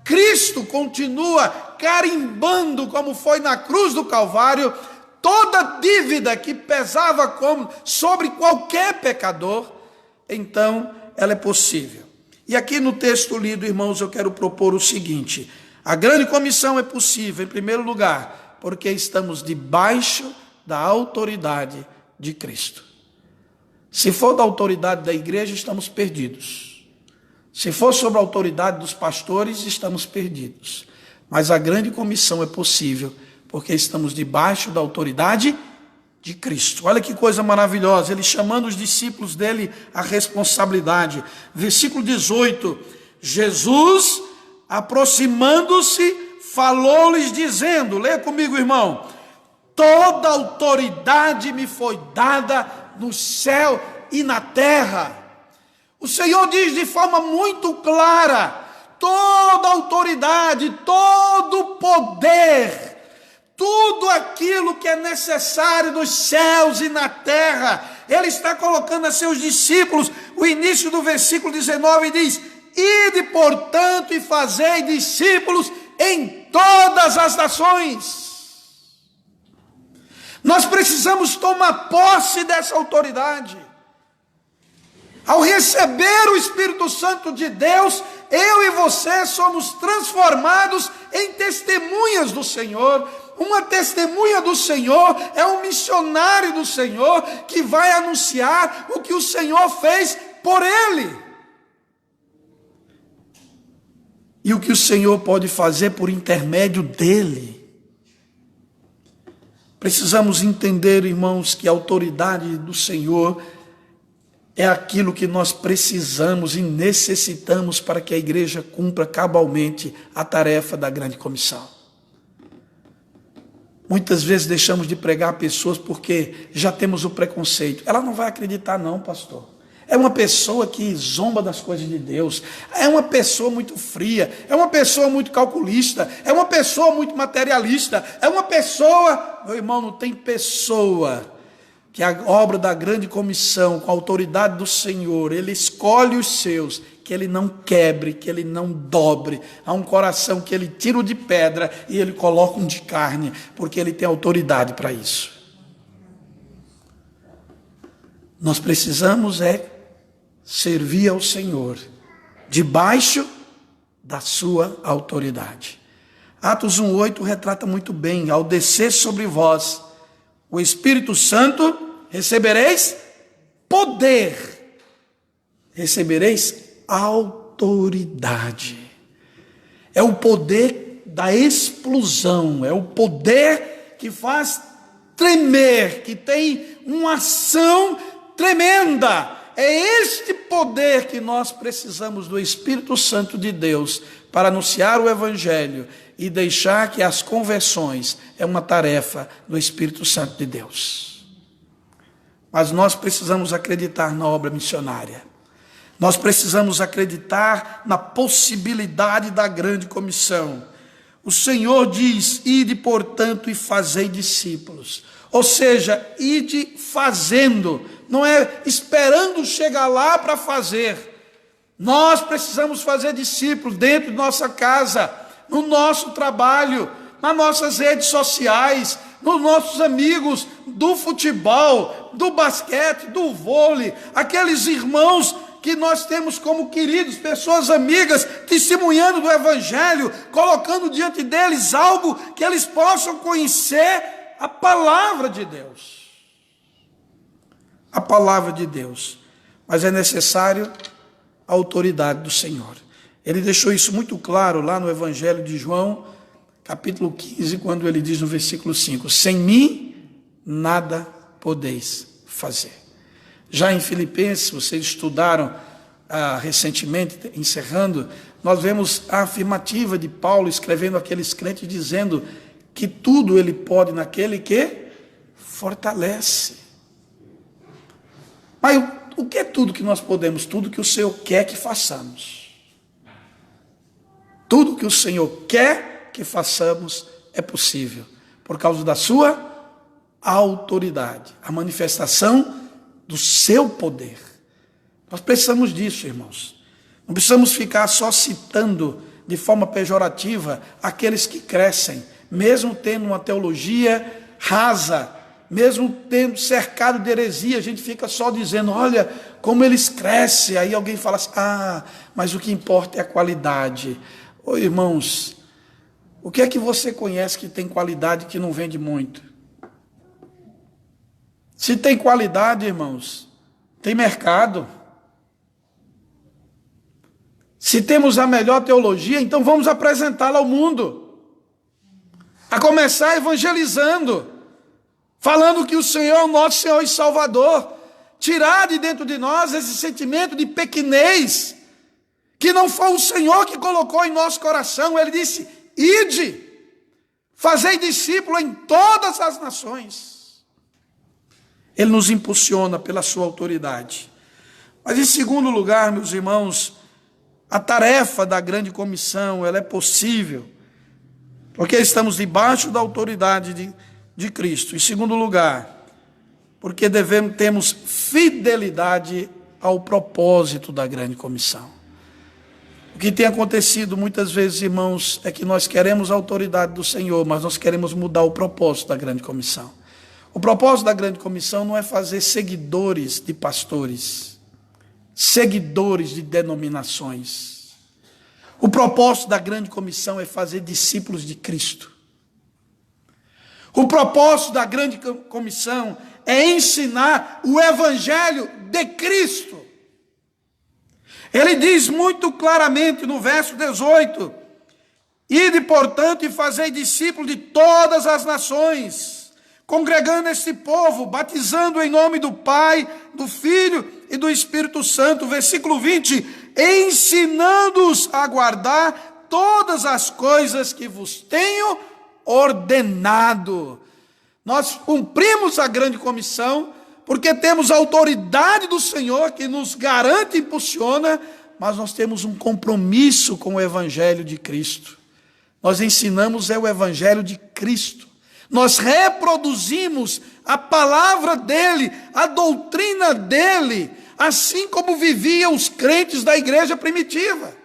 Cristo continua carimbando, como foi na cruz do Calvário, toda dívida que pesava sobre qualquer pecador. Então ela é possível. E aqui no texto lido, irmãos, eu quero propor o seguinte: a grande comissão é possível, em primeiro lugar, porque estamos debaixo da autoridade de Cristo. Se for da autoridade da igreja, estamos perdidos. Se for sobre a autoridade dos pastores, estamos perdidos. Mas a grande comissão é possível, porque estamos debaixo da autoridade de Cristo. Olha que coisa maravilhosa, ele chamando os discípulos dele à responsabilidade. Versículo 18, Jesus, aproximando-se, falou-lhes dizendo, leia comigo, irmão, toda autoridade me foi dada no céu e na terra. O Senhor diz de forma muito clara, toda autoridade, todo poder, tudo aquilo que é necessário nos céus e na terra, Ele está colocando a seus discípulos. O início do versículo 19 diz, ide, portanto, e fazei discípulos em todas as nações. Nós precisamos tomar posse dessa autoridade. Ao receber o Espírito Santo de Deus, eu e você somos transformados em testemunhas do Senhor. Uma testemunha do Senhor é um missionário do Senhor que vai anunciar o que o Senhor fez por ele. E o que o Senhor pode fazer por intermédio dele. Precisamos entender, irmãos, que a autoridade do Senhor é aquilo que nós precisamos e necessitamos para que a igreja cumpra cabalmente a tarefa da grande comissão. Muitas vezes deixamos de pregar a pessoas porque já temos o preconceito. Ela não vai acreditar não, pastor. É uma pessoa que zomba das coisas de Deus. É uma pessoa muito fria. É uma pessoa muito calculista. É uma pessoa muito materialista. É uma pessoa... Meu irmão, não tem pessoa que a obra da grande comissão, com a autoridade do Senhor, Ele escolhe os seus, que Ele não quebre, que Ele não dobre. Há um coração que Ele tira o de pedra e Ele coloca um de carne, porque Ele tem autoridade para isso. Nós precisamos servir ao Senhor, debaixo da sua autoridade. Atos 1:8 retrata muito bem: ao descer sobre vós o Espírito Santo, recebereis poder, recebereis autoridade. É o poder da explosão, é o poder que faz tremer, que tem uma ação tremenda. É este poder que nós precisamos do Espírito Santo de Deus para anunciar o Evangelho e deixar que as conversões é uma tarefa do Espírito Santo de Deus. Mas nós precisamos acreditar na obra missionária. Nós precisamos acreditar na possibilidade da grande comissão. O Senhor diz: ide, portanto, e fazei discípulos. Ou seja, ide fazendo, não é esperando chegar lá para fazer. Nós precisamos fazer discípulos dentro de nossa casa, no nosso trabalho, nas nossas redes sociais, nos nossos amigos do futebol, do basquete, do vôlei, aqueles irmãos que nós temos como queridos, pessoas amigas, testemunhando do Evangelho, colocando diante deles algo que eles possam conhecer, a palavra de Deus. A palavra de Deus. Mas é necessário a autoridade do Senhor. Ele deixou isso muito claro lá no Evangelho de João, capítulo 15, quando ele diz no versículo 5: sem mim nada podeis fazer. Já em Filipenses, vocês estudaram recentemente, encerrando, nós vemos a afirmativa de Paulo escrevendo àqueles crentes, dizendo que tudo ele pode naquele que fortalece. Mas o que é tudo que nós podemos? Tudo que o Senhor quer que façamos. Tudo que o Senhor quer que façamos é possível, por causa da sua autoridade, a manifestação do seu poder. Nós precisamos disso, irmãos. Não precisamos ficar só citando de forma pejorativa aqueles que crescem, mesmo tendo uma teologia rasa, mesmo tendo cercado de heresia, a gente fica só dizendo: olha como eles crescem. Aí alguém fala assim: mas o que importa é a qualidade. Ô irmãos, o que é que você conhece que tem qualidade que não vende muito? Se tem qualidade, irmãos, tem mercado. Se temos a melhor teologia, então vamos apresentá-la ao mundo. A começar evangelizando, falando que o Senhor é o nosso Senhor e Salvador. Tirar de dentro de nós esse sentimento de pequenez, que não foi o Senhor que colocou em nosso coração. Ele disse: ide, fazei discípulo em todas as nações. Ele nos impulsiona pela sua autoridade. Mas em segundo lugar, meus irmãos, a tarefa da grande comissão, ela é possível, porque estamos debaixo da autoridade de Cristo. Em segundo lugar, porque temos fidelidade ao propósito da grande comissão. O que tem acontecido muitas vezes, irmãos, é que nós queremos a autoridade do Senhor, mas nós queremos mudar o propósito da grande comissão. O propósito da grande comissão não é fazer seguidores de pastores, seguidores de denominações. O propósito da grande comissão é fazer discípulos de Cristo. O propósito da grande comissão é ensinar o Evangelho de Cristo. Ele diz muito claramente no verso 18: ide, portanto, e fazei discípulos de todas as nações, congregando este povo, batizando em nome do Pai, do Filho e do Espírito Santo. Versículo 20: ensinando-os a guardar todas as coisas que vos tenho ordenado. Nós cumprimos a grande comissão, porque temos a autoridade do Senhor que nos garante e impulsiona, mas nós temos um compromisso com o Evangelho de Cristo. Nós ensinamos o Evangelho de Cristo. Nós reproduzimos a palavra dele, a doutrina dele, assim como viviam os crentes da igreja primitiva.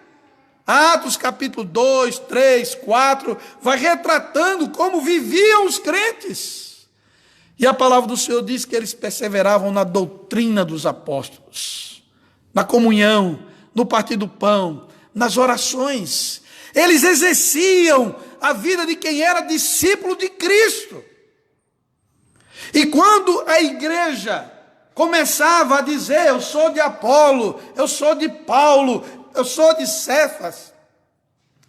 Atos capítulo 2, 3, 4, vai retratando como viviam os crentes. E a palavra do Senhor diz que eles perseveravam na doutrina dos apóstolos, na comunhão, no partir do pão, nas orações. Eles exerciam a vida de quem era discípulo de Cristo. E quando a igreja começava a dizer, eu sou de Apolo, eu sou de Paulo, eu sou de Cefas,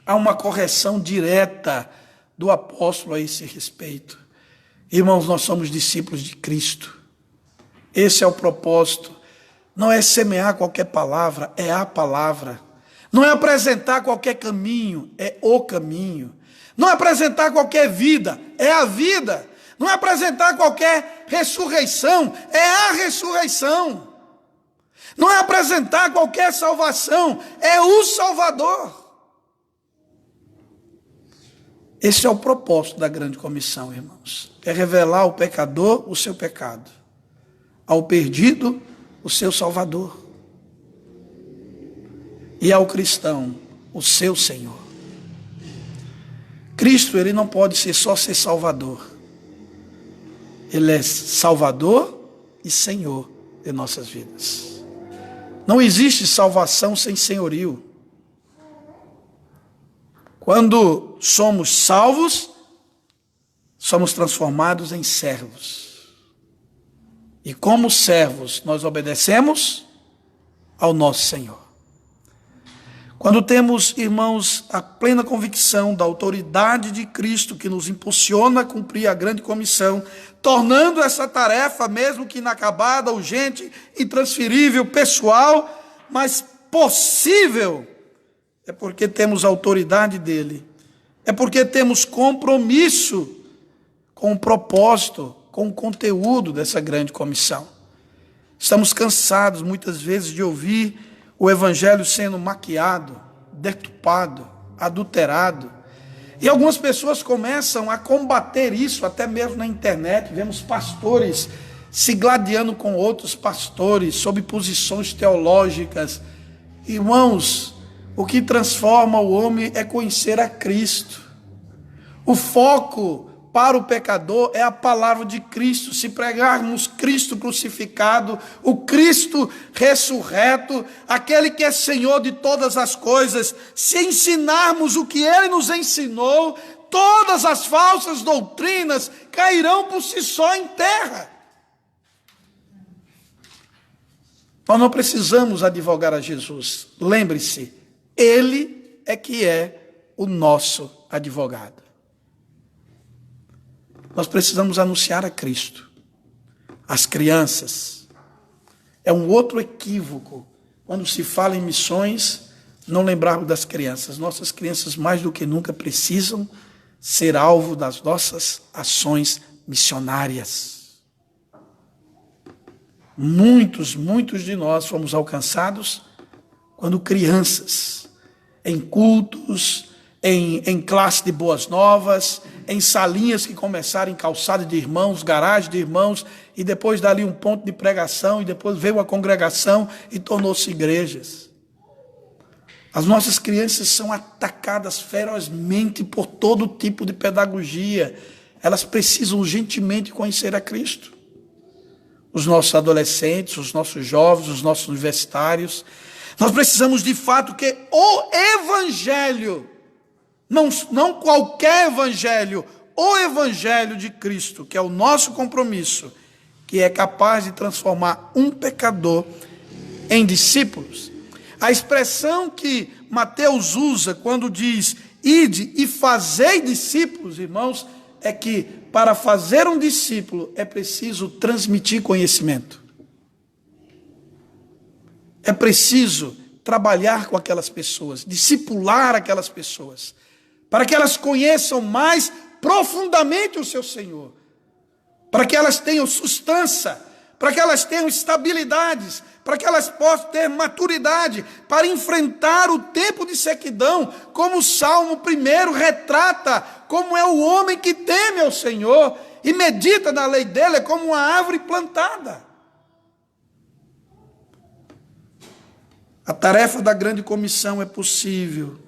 há uma correção direta do apóstolo a esse respeito. Irmãos, nós somos discípulos de Cristo. Esse é o propósito. Não é semear qualquer palavra, é a palavra. Não é apresentar qualquer caminho, é o caminho. Não é apresentar qualquer vida, é a vida. Não é apresentar qualquer ressurreição, é a ressurreição. Não é apresentar qualquer salvação, é o Salvador. Esse é o propósito da grande comissão, irmãos. É revelar ao pecador o seu pecado, ao perdido o seu Salvador, e ao cristão o seu Senhor. Cristo, ele não pode só ser Salvador. Ele é Salvador e Senhor de nossas vidas. Não existe salvação sem senhorio. Quando somos salvos, somos transformados em servos. E como servos, nós obedecemos ao nosso Senhor. Quando temos, irmãos, a plena convicção da autoridade de Cristo que nos impulsiona a cumprir a grande comissão, tornando essa tarefa, mesmo que inacabada, urgente, intransferível, pessoal, mas possível, é porque temos a autoridade dele, é porque temos compromisso com o propósito, com o conteúdo dessa grande comissão. Estamos cansados, muitas vezes, de ouvir o evangelho sendo maquiado, deturpado, adulterado. E algumas pessoas começam a combater isso, até mesmo na internet. Vemos pastores se gladiando com outros pastores, sob posições teológicas. Irmãos, o que transforma o homem é conhecer a Cristo. O foco para o pecador é a palavra de Cristo. Se pregarmos Cristo crucificado, o Cristo ressurreto, aquele que é Senhor de todas as coisas, se ensinarmos o que Ele nos ensinou, todas as falsas doutrinas cairão por si só em terra. Nós não precisamos advogar a Jesus. Lembre-se, Ele é que é o nosso advogado. Nós precisamos anunciar a Cristo. As crianças. É um outro equívoco quando se fala em missões, não lembrarmos das crianças. Nossas crianças, mais do que nunca, precisam ser alvo das nossas ações missionárias. Muitos de nós fomos alcançados quando crianças, em cultos, em classe de boas novas, em salinhas que começaram em calçada de irmãos, garagem de irmãos, e depois dali um ponto de pregação, e depois veio a congregação e tornou-se igrejas. As nossas crianças são atacadas ferozmente por todo tipo de pedagogia. Elas precisam urgentemente conhecer a Cristo. Os nossos adolescentes, os nossos jovens, os nossos universitários. Nós precisamos de fato que o Evangelho, não qualquer evangelho, o evangelho de Cristo, que é o nosso compromisso, que é capaz de transformar um pecador em discípulos. A expressão que Mateus usa quando diz, ide e fazei discípulos, irmãos, é que para fazer um discípulo é preciso transmitir conhecimento. É preciso trabalhar com aquelas pessoas, discipular aquelas pessoas, para que elas conheçam mais profundamente o seu Senhor, para que elas tenham sustância, para que elas tenham estabilidades, para que elas possam ter maturidade, para enfrentar o tempo de sequidão, como o Salmo 1 retrata, como é o homem que teme ao Senhor e medita na lei dele, é como uma árvore plantada. A tarefa da grande comissão é possível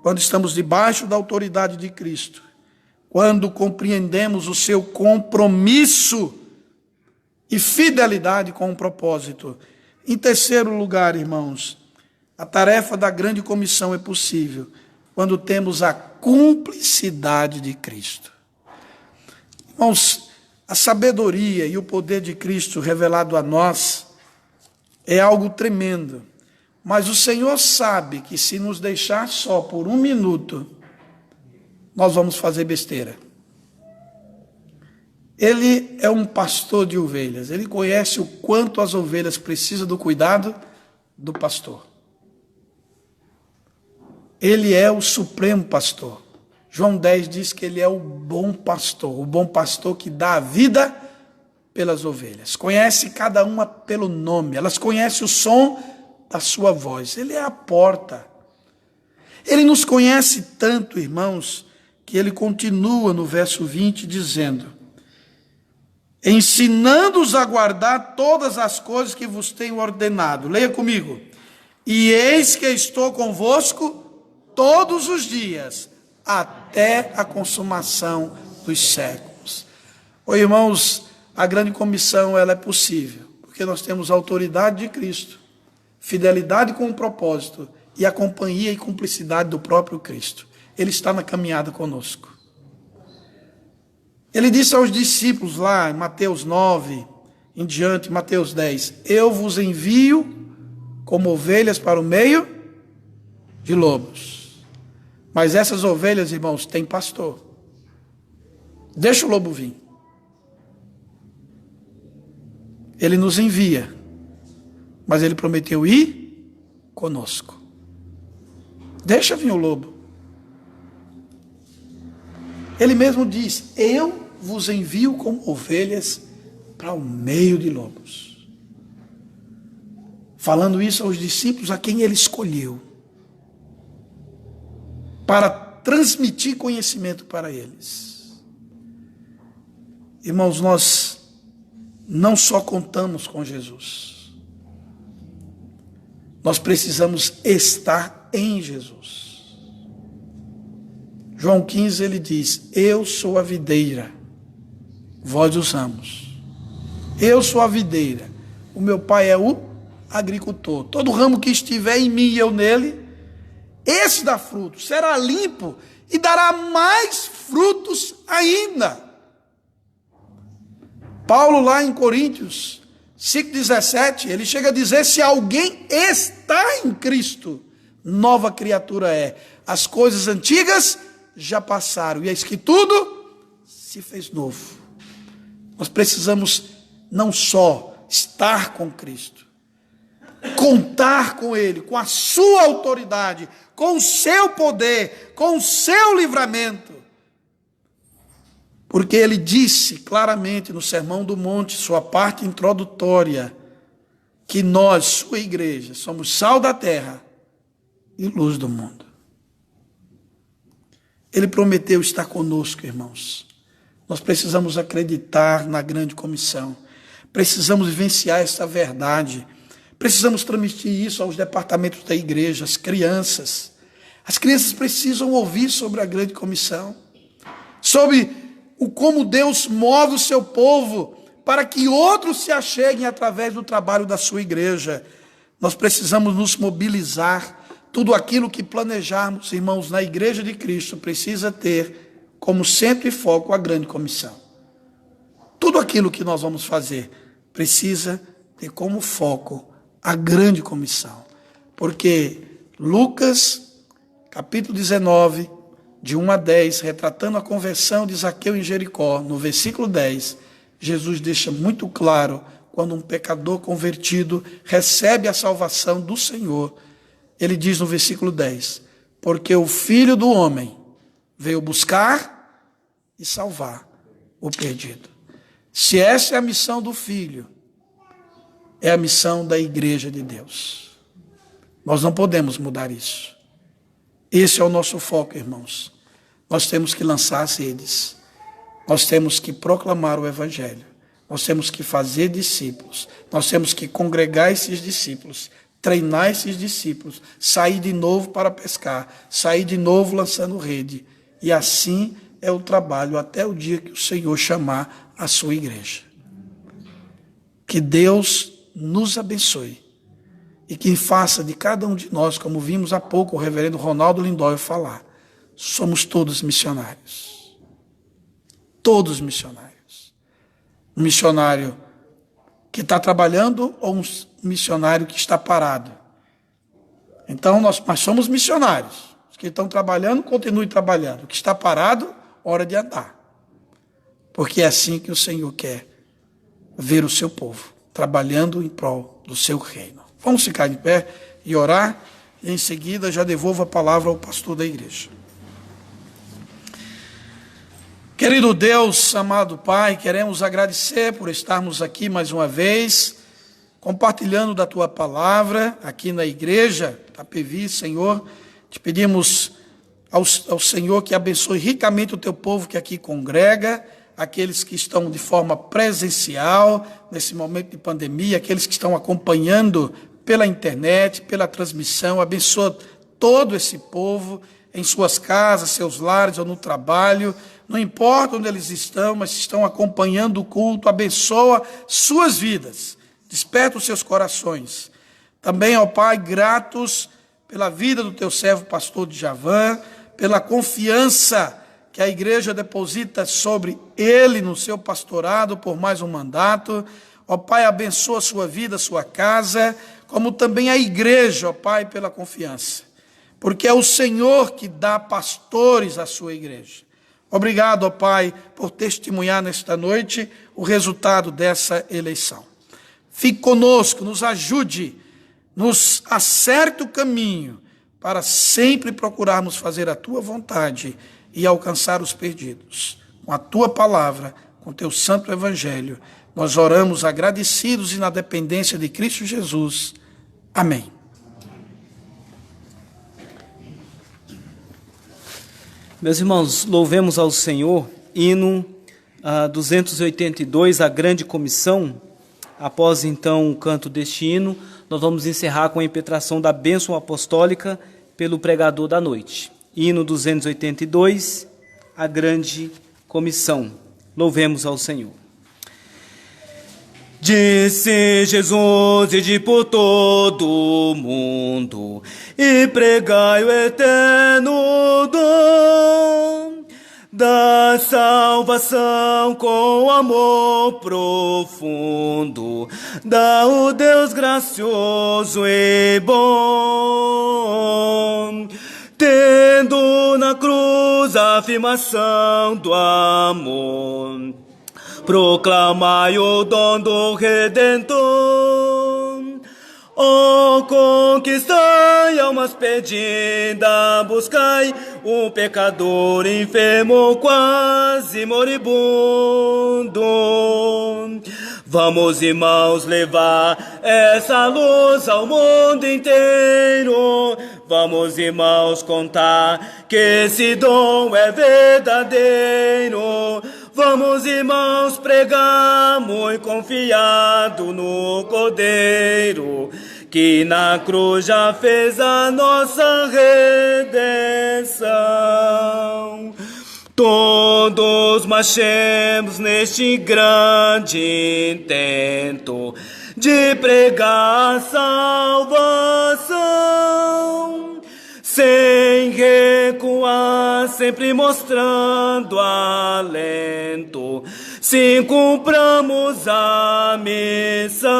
quando estamos debaixo da autoridade de Cristo, quando compreendemos o seu compromisso e fidelidade com o propósito. Em terceiro lugar, irmãos, a tarefa da grande comissão é possível quando temos a cumplicidade de Cristo. Irmãos, a sabedoria e o poder de Cristo revelado a nós é algo tremendo. Mas o Senhor sabe que se nos deixar só por um minuto, nós vamos fazer besteira. Ele é um pastor de ovelhas. Ele conhece o quanto as ovelhas precisam do cuidado do pastor. Ele é o supremo pastor. João 10 diz que ele é o bom pastor que dá a vida pelas ovelhas. Conhece cada uma pelo nome, elas conhecem o som da sua voz. Ele é a porta. Ele nos conhece tanto, irmãos, que ele continua no verso 20 dizendo: ensinando-os a guardar todas as coisas que vos tenho ordenado. Leia comigo. E eis que estou convosco todos os dias, até a consumação dos séculos. Irmãos, a grande comissão ela é possível, porque nós temos a autoridade de Cristo, fidelidade com o propósito e a companhia e cumplicidade do próprio Cristo. Ele está na caminhada conosco. Ele disse aos discípulos lá em Mateus 9, em diante, Mateus 10, eu vos envio como ovelhas para o meio de lobos. Mas essas ovelhas, irmãos, têm pastor. Deixa o lobo vir. Ele nos envia, mas ele prometeu ir conosco. Deixa vir o lobo. Ele mesmo diz, eu vos envio como ovelhas para o meio de lobos. Falando isso aos discípulos a quem ele escolheu, para transmitir conhecimento para eles. Irmãos, nós não só contamos com Jesus, nós precisamos estar em Jesus. João 15 ele diz, eu sou a videira, vós os ramos. Eu sou a videira, o meu pai é o agricultor. Todo ramo que estiver em mim e eu nele, esse dá fruto, será limpo e dará mais frutos ainda. Paulo lá em Coríntios 5,17, ele chega a dizer, se alguém está em Cristo, nova criatura é. As coisas antigas já passaram, e eis que tudo se fez novo. Nós precisamos não só estar com Cristo, contar com Ele, com a sua autoridade, com o seu poder, com o seu livramento. Porque Ele disse claramente no Sermão do Monte, sua parte introdutória, que nós, sua igreja, somos sal da terra e luz do mundo. Ele prometeu estar conosco, irmãos. Nós precisamos acreditar na grande comissão. Precisamos vivenciar essa verdade. Precisamos transmitir isso aos departamentos da igreja, às crianças. As crianças precisam ouvir sobre a grande comissão. Sobre o como Deus move o seu povo para que outros se acheguem através do trabalho da sua igreja. Nós precisamos nos mobilizar. Tudo aquilo que planejarmos, irmãos, na igreja de Cristo, precisa ter como centro e foco a grande comissão. Tudo aquilo que nós vamos fazer precisa ter como foco a grande comissão. Porque Lucas, capítulo 19, de 1 a 10, retratando a conversão de Zaqueu em Jericó, no versículo 10, Jesus deixa muito claro, quando um pecador convertido recebe a salvação do Senhor, ele diz no versículo 10, porque o Filho do Homem veio buscar e salvar o perdido. Se essa é a missão do Filho, é a missão da igreja de Deus. Nós não podemos mudar isso. Esse é o nosso foco, irmãos. Nós temos que lançar as redes. Nós temos que proclamar o Evangelho. Nós temos que fazer discípulos. Nós temos que congregar esses discípulos, treinar esses discípulos, sair de novo para pescar, sair de novo lançando rede. E assim é o trabalho até o dia que o Senhor chamar a sua igreja. Que Deus nos abençoe e que faça de cada um de nós, como vimos há pouco o reverendo Ronaldo Lindóio falar, somos todos missionários. Todos missionários. Um missionário que está trabalhando ou um missionário que está parado. Então, nós somos missionários. Os que estão trabalhando, continuem trabalhando. O que está parado, hora de andar. Porque é assim que o Senhor quer ver o seu povo, trabalhando em prol do seu reino. Vamos ficar de pé e orar, e em seguida já devolvo a palavra ao pastor da igreja. Querido Deus, amado Pai, queremos agradecer por estarmos aqui mais uma vez, compartilhando da Tua palavra, aqui na igreja, Tapevi, Senhor. Te pedimos ao Senhor que abençoe ricamente o Teu povo que aqui congrega, aqueles que estão de forma presencial, nesse momento de pandemia, aqueles que estão acompanhando pela internet, pela transmissão. Abençoa todo esse povo em suas casas, seus lares ou no trabalho. Não importa onde eles estão, mas estão acompanhando o culto. Abençoa suas vidas. Desperta os seus corações. Também, ó Pai, gratos pela vida do teu servo pastor Djavan, pela confiança que a igreja deposita sobre ele no seu pastorado por mais um mandato. Ó Pai, abençoa a sua vida, a sua casa, como também a igreja, ó Pai, pela confiança. Porque é o Senhor que dá pastores à sua igreja. Obrigado, ó Pai, por testemunhar nesta noite o resultado dessa eleição. Fique conosco, nos ajude, nos acerte o caminho para sempre procurarmos fazer a Tua vontade e alcançar os perdidos. Com a Tua palavra, com o Teu santo evangelho, nós oramos agradecidos e na dependência de Cristo Jesus. Amém. Meus irmãos, louvemos ao Senhor, hino 282, a grande comissão. Após então o canto deste hino, nós vamos encerrar com a impetração da bênção apostólica pelo pregador da noite. Hino 282, a grande comissão. Louvemos ao Senhor. Disse Jesus, ide por todo o mundo e pregai o eterno dom da salvação com amor profundo, dá o Deus gracioso e bom, tendo na cruz a afirmação do amor. Proclamai o dom do Redentor, oh, conquistai almas perdidas, buscai um pecador enfermo, quase moribundo. Vamos, irmãos, levar essa luz ao mundo inteiro. Vamos, irmãos, contar que esse dom é verdadeiro. Vamos, irmãos, pregar muito confiado no Cordeiro, que na cruz já fez a nossa redenção. Todos marchemos neste grande intento de pregar a salvação, sem recuar, sempre mostrando alento, se cumpramos a missão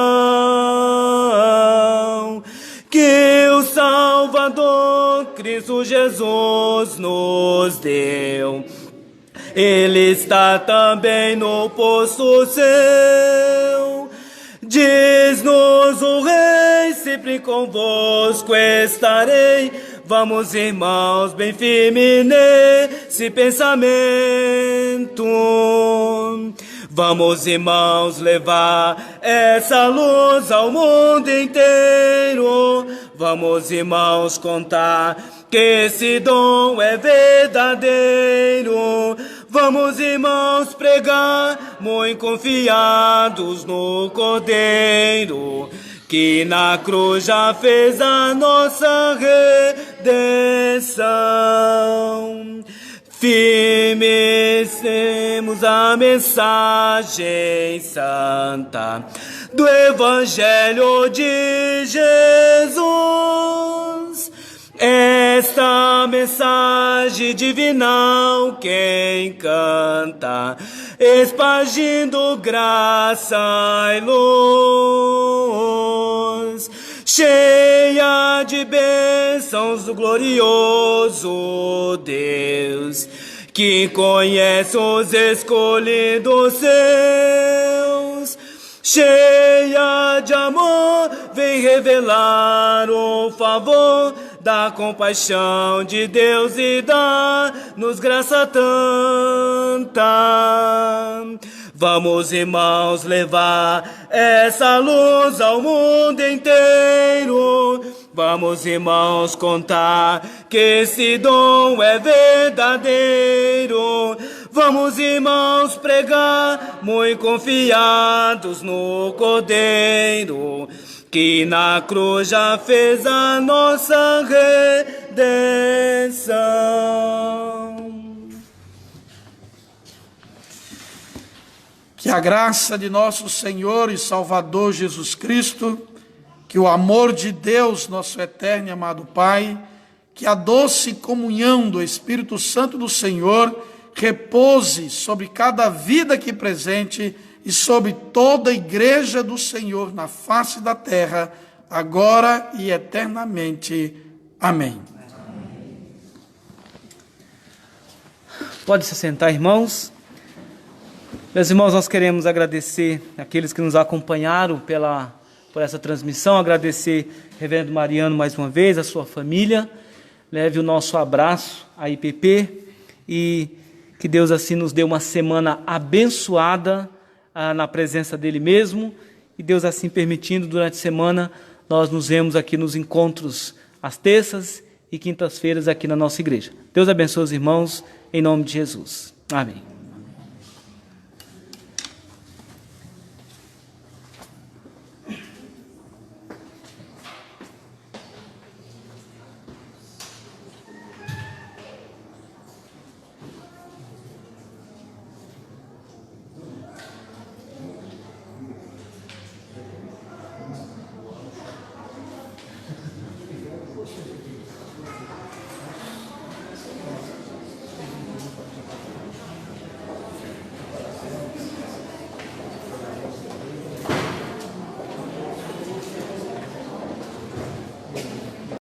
que o Salvador Cristo Jesus nos deu. Ele está também no posto seu. Diz-nos o Rei, sempre convosco estarei. Vamos, irmãos, bem firme nesse pensamento. Vamos, irmãos, levar essa luz ao mundo inteiro. Vamos, irmãos, contar que esse dom é verdadeiro. Vamos, irmãos, pregar, muito confiados no Cordeiro, que na cruz já fez a nossa redenção. Firmes temos a mensagem santa do Evangelho de Jesus. Esta mensagem divinal quem canta, espargindo graça e luz, cheia de bênçãos do glorioso Deus, que conhece os escolhidos seus. Cheia de amor, vem revelar o favor da compaixão de Deus e dá-nos graça tanta. Vamos, irmãos, levar essa luz ao mundo inteiro. Vamos, irmãos, contar que esse dom é verdadeiro. Vamos, irmãos, pregar, muito confiados no Cordeiro, que na cruz já fez a nossa redenção. Que a graça de nosso Senhor e Salvador Jesus Cristo, que o amor de Deus, nosso eterno e amado Pai, que a doce comunhão do Espírito Santo do Senhor repouse sobre cada vida aqui presente e sobre toda a igreja do Senhor na face da terra, agora e eternamente. Amém. Pode se sentar, irmãos. Meus irmãos, nós queremos agradecer aqueles que nos acompanharam por essa transmissão, agradecer Reverendo Mariano mais uma vez, a sua família. Leve o nosso abraço à IPP e que Deus assim nos dê uma semana abençoada na presença dele mesmo, e Deus assim permitindo, durante a semana nós nos vemos aqui nos encontros às terças e quintas-feiras aqui na nossa igreja. Deus abençoe os irmãos, em nome de Jesus. Amém.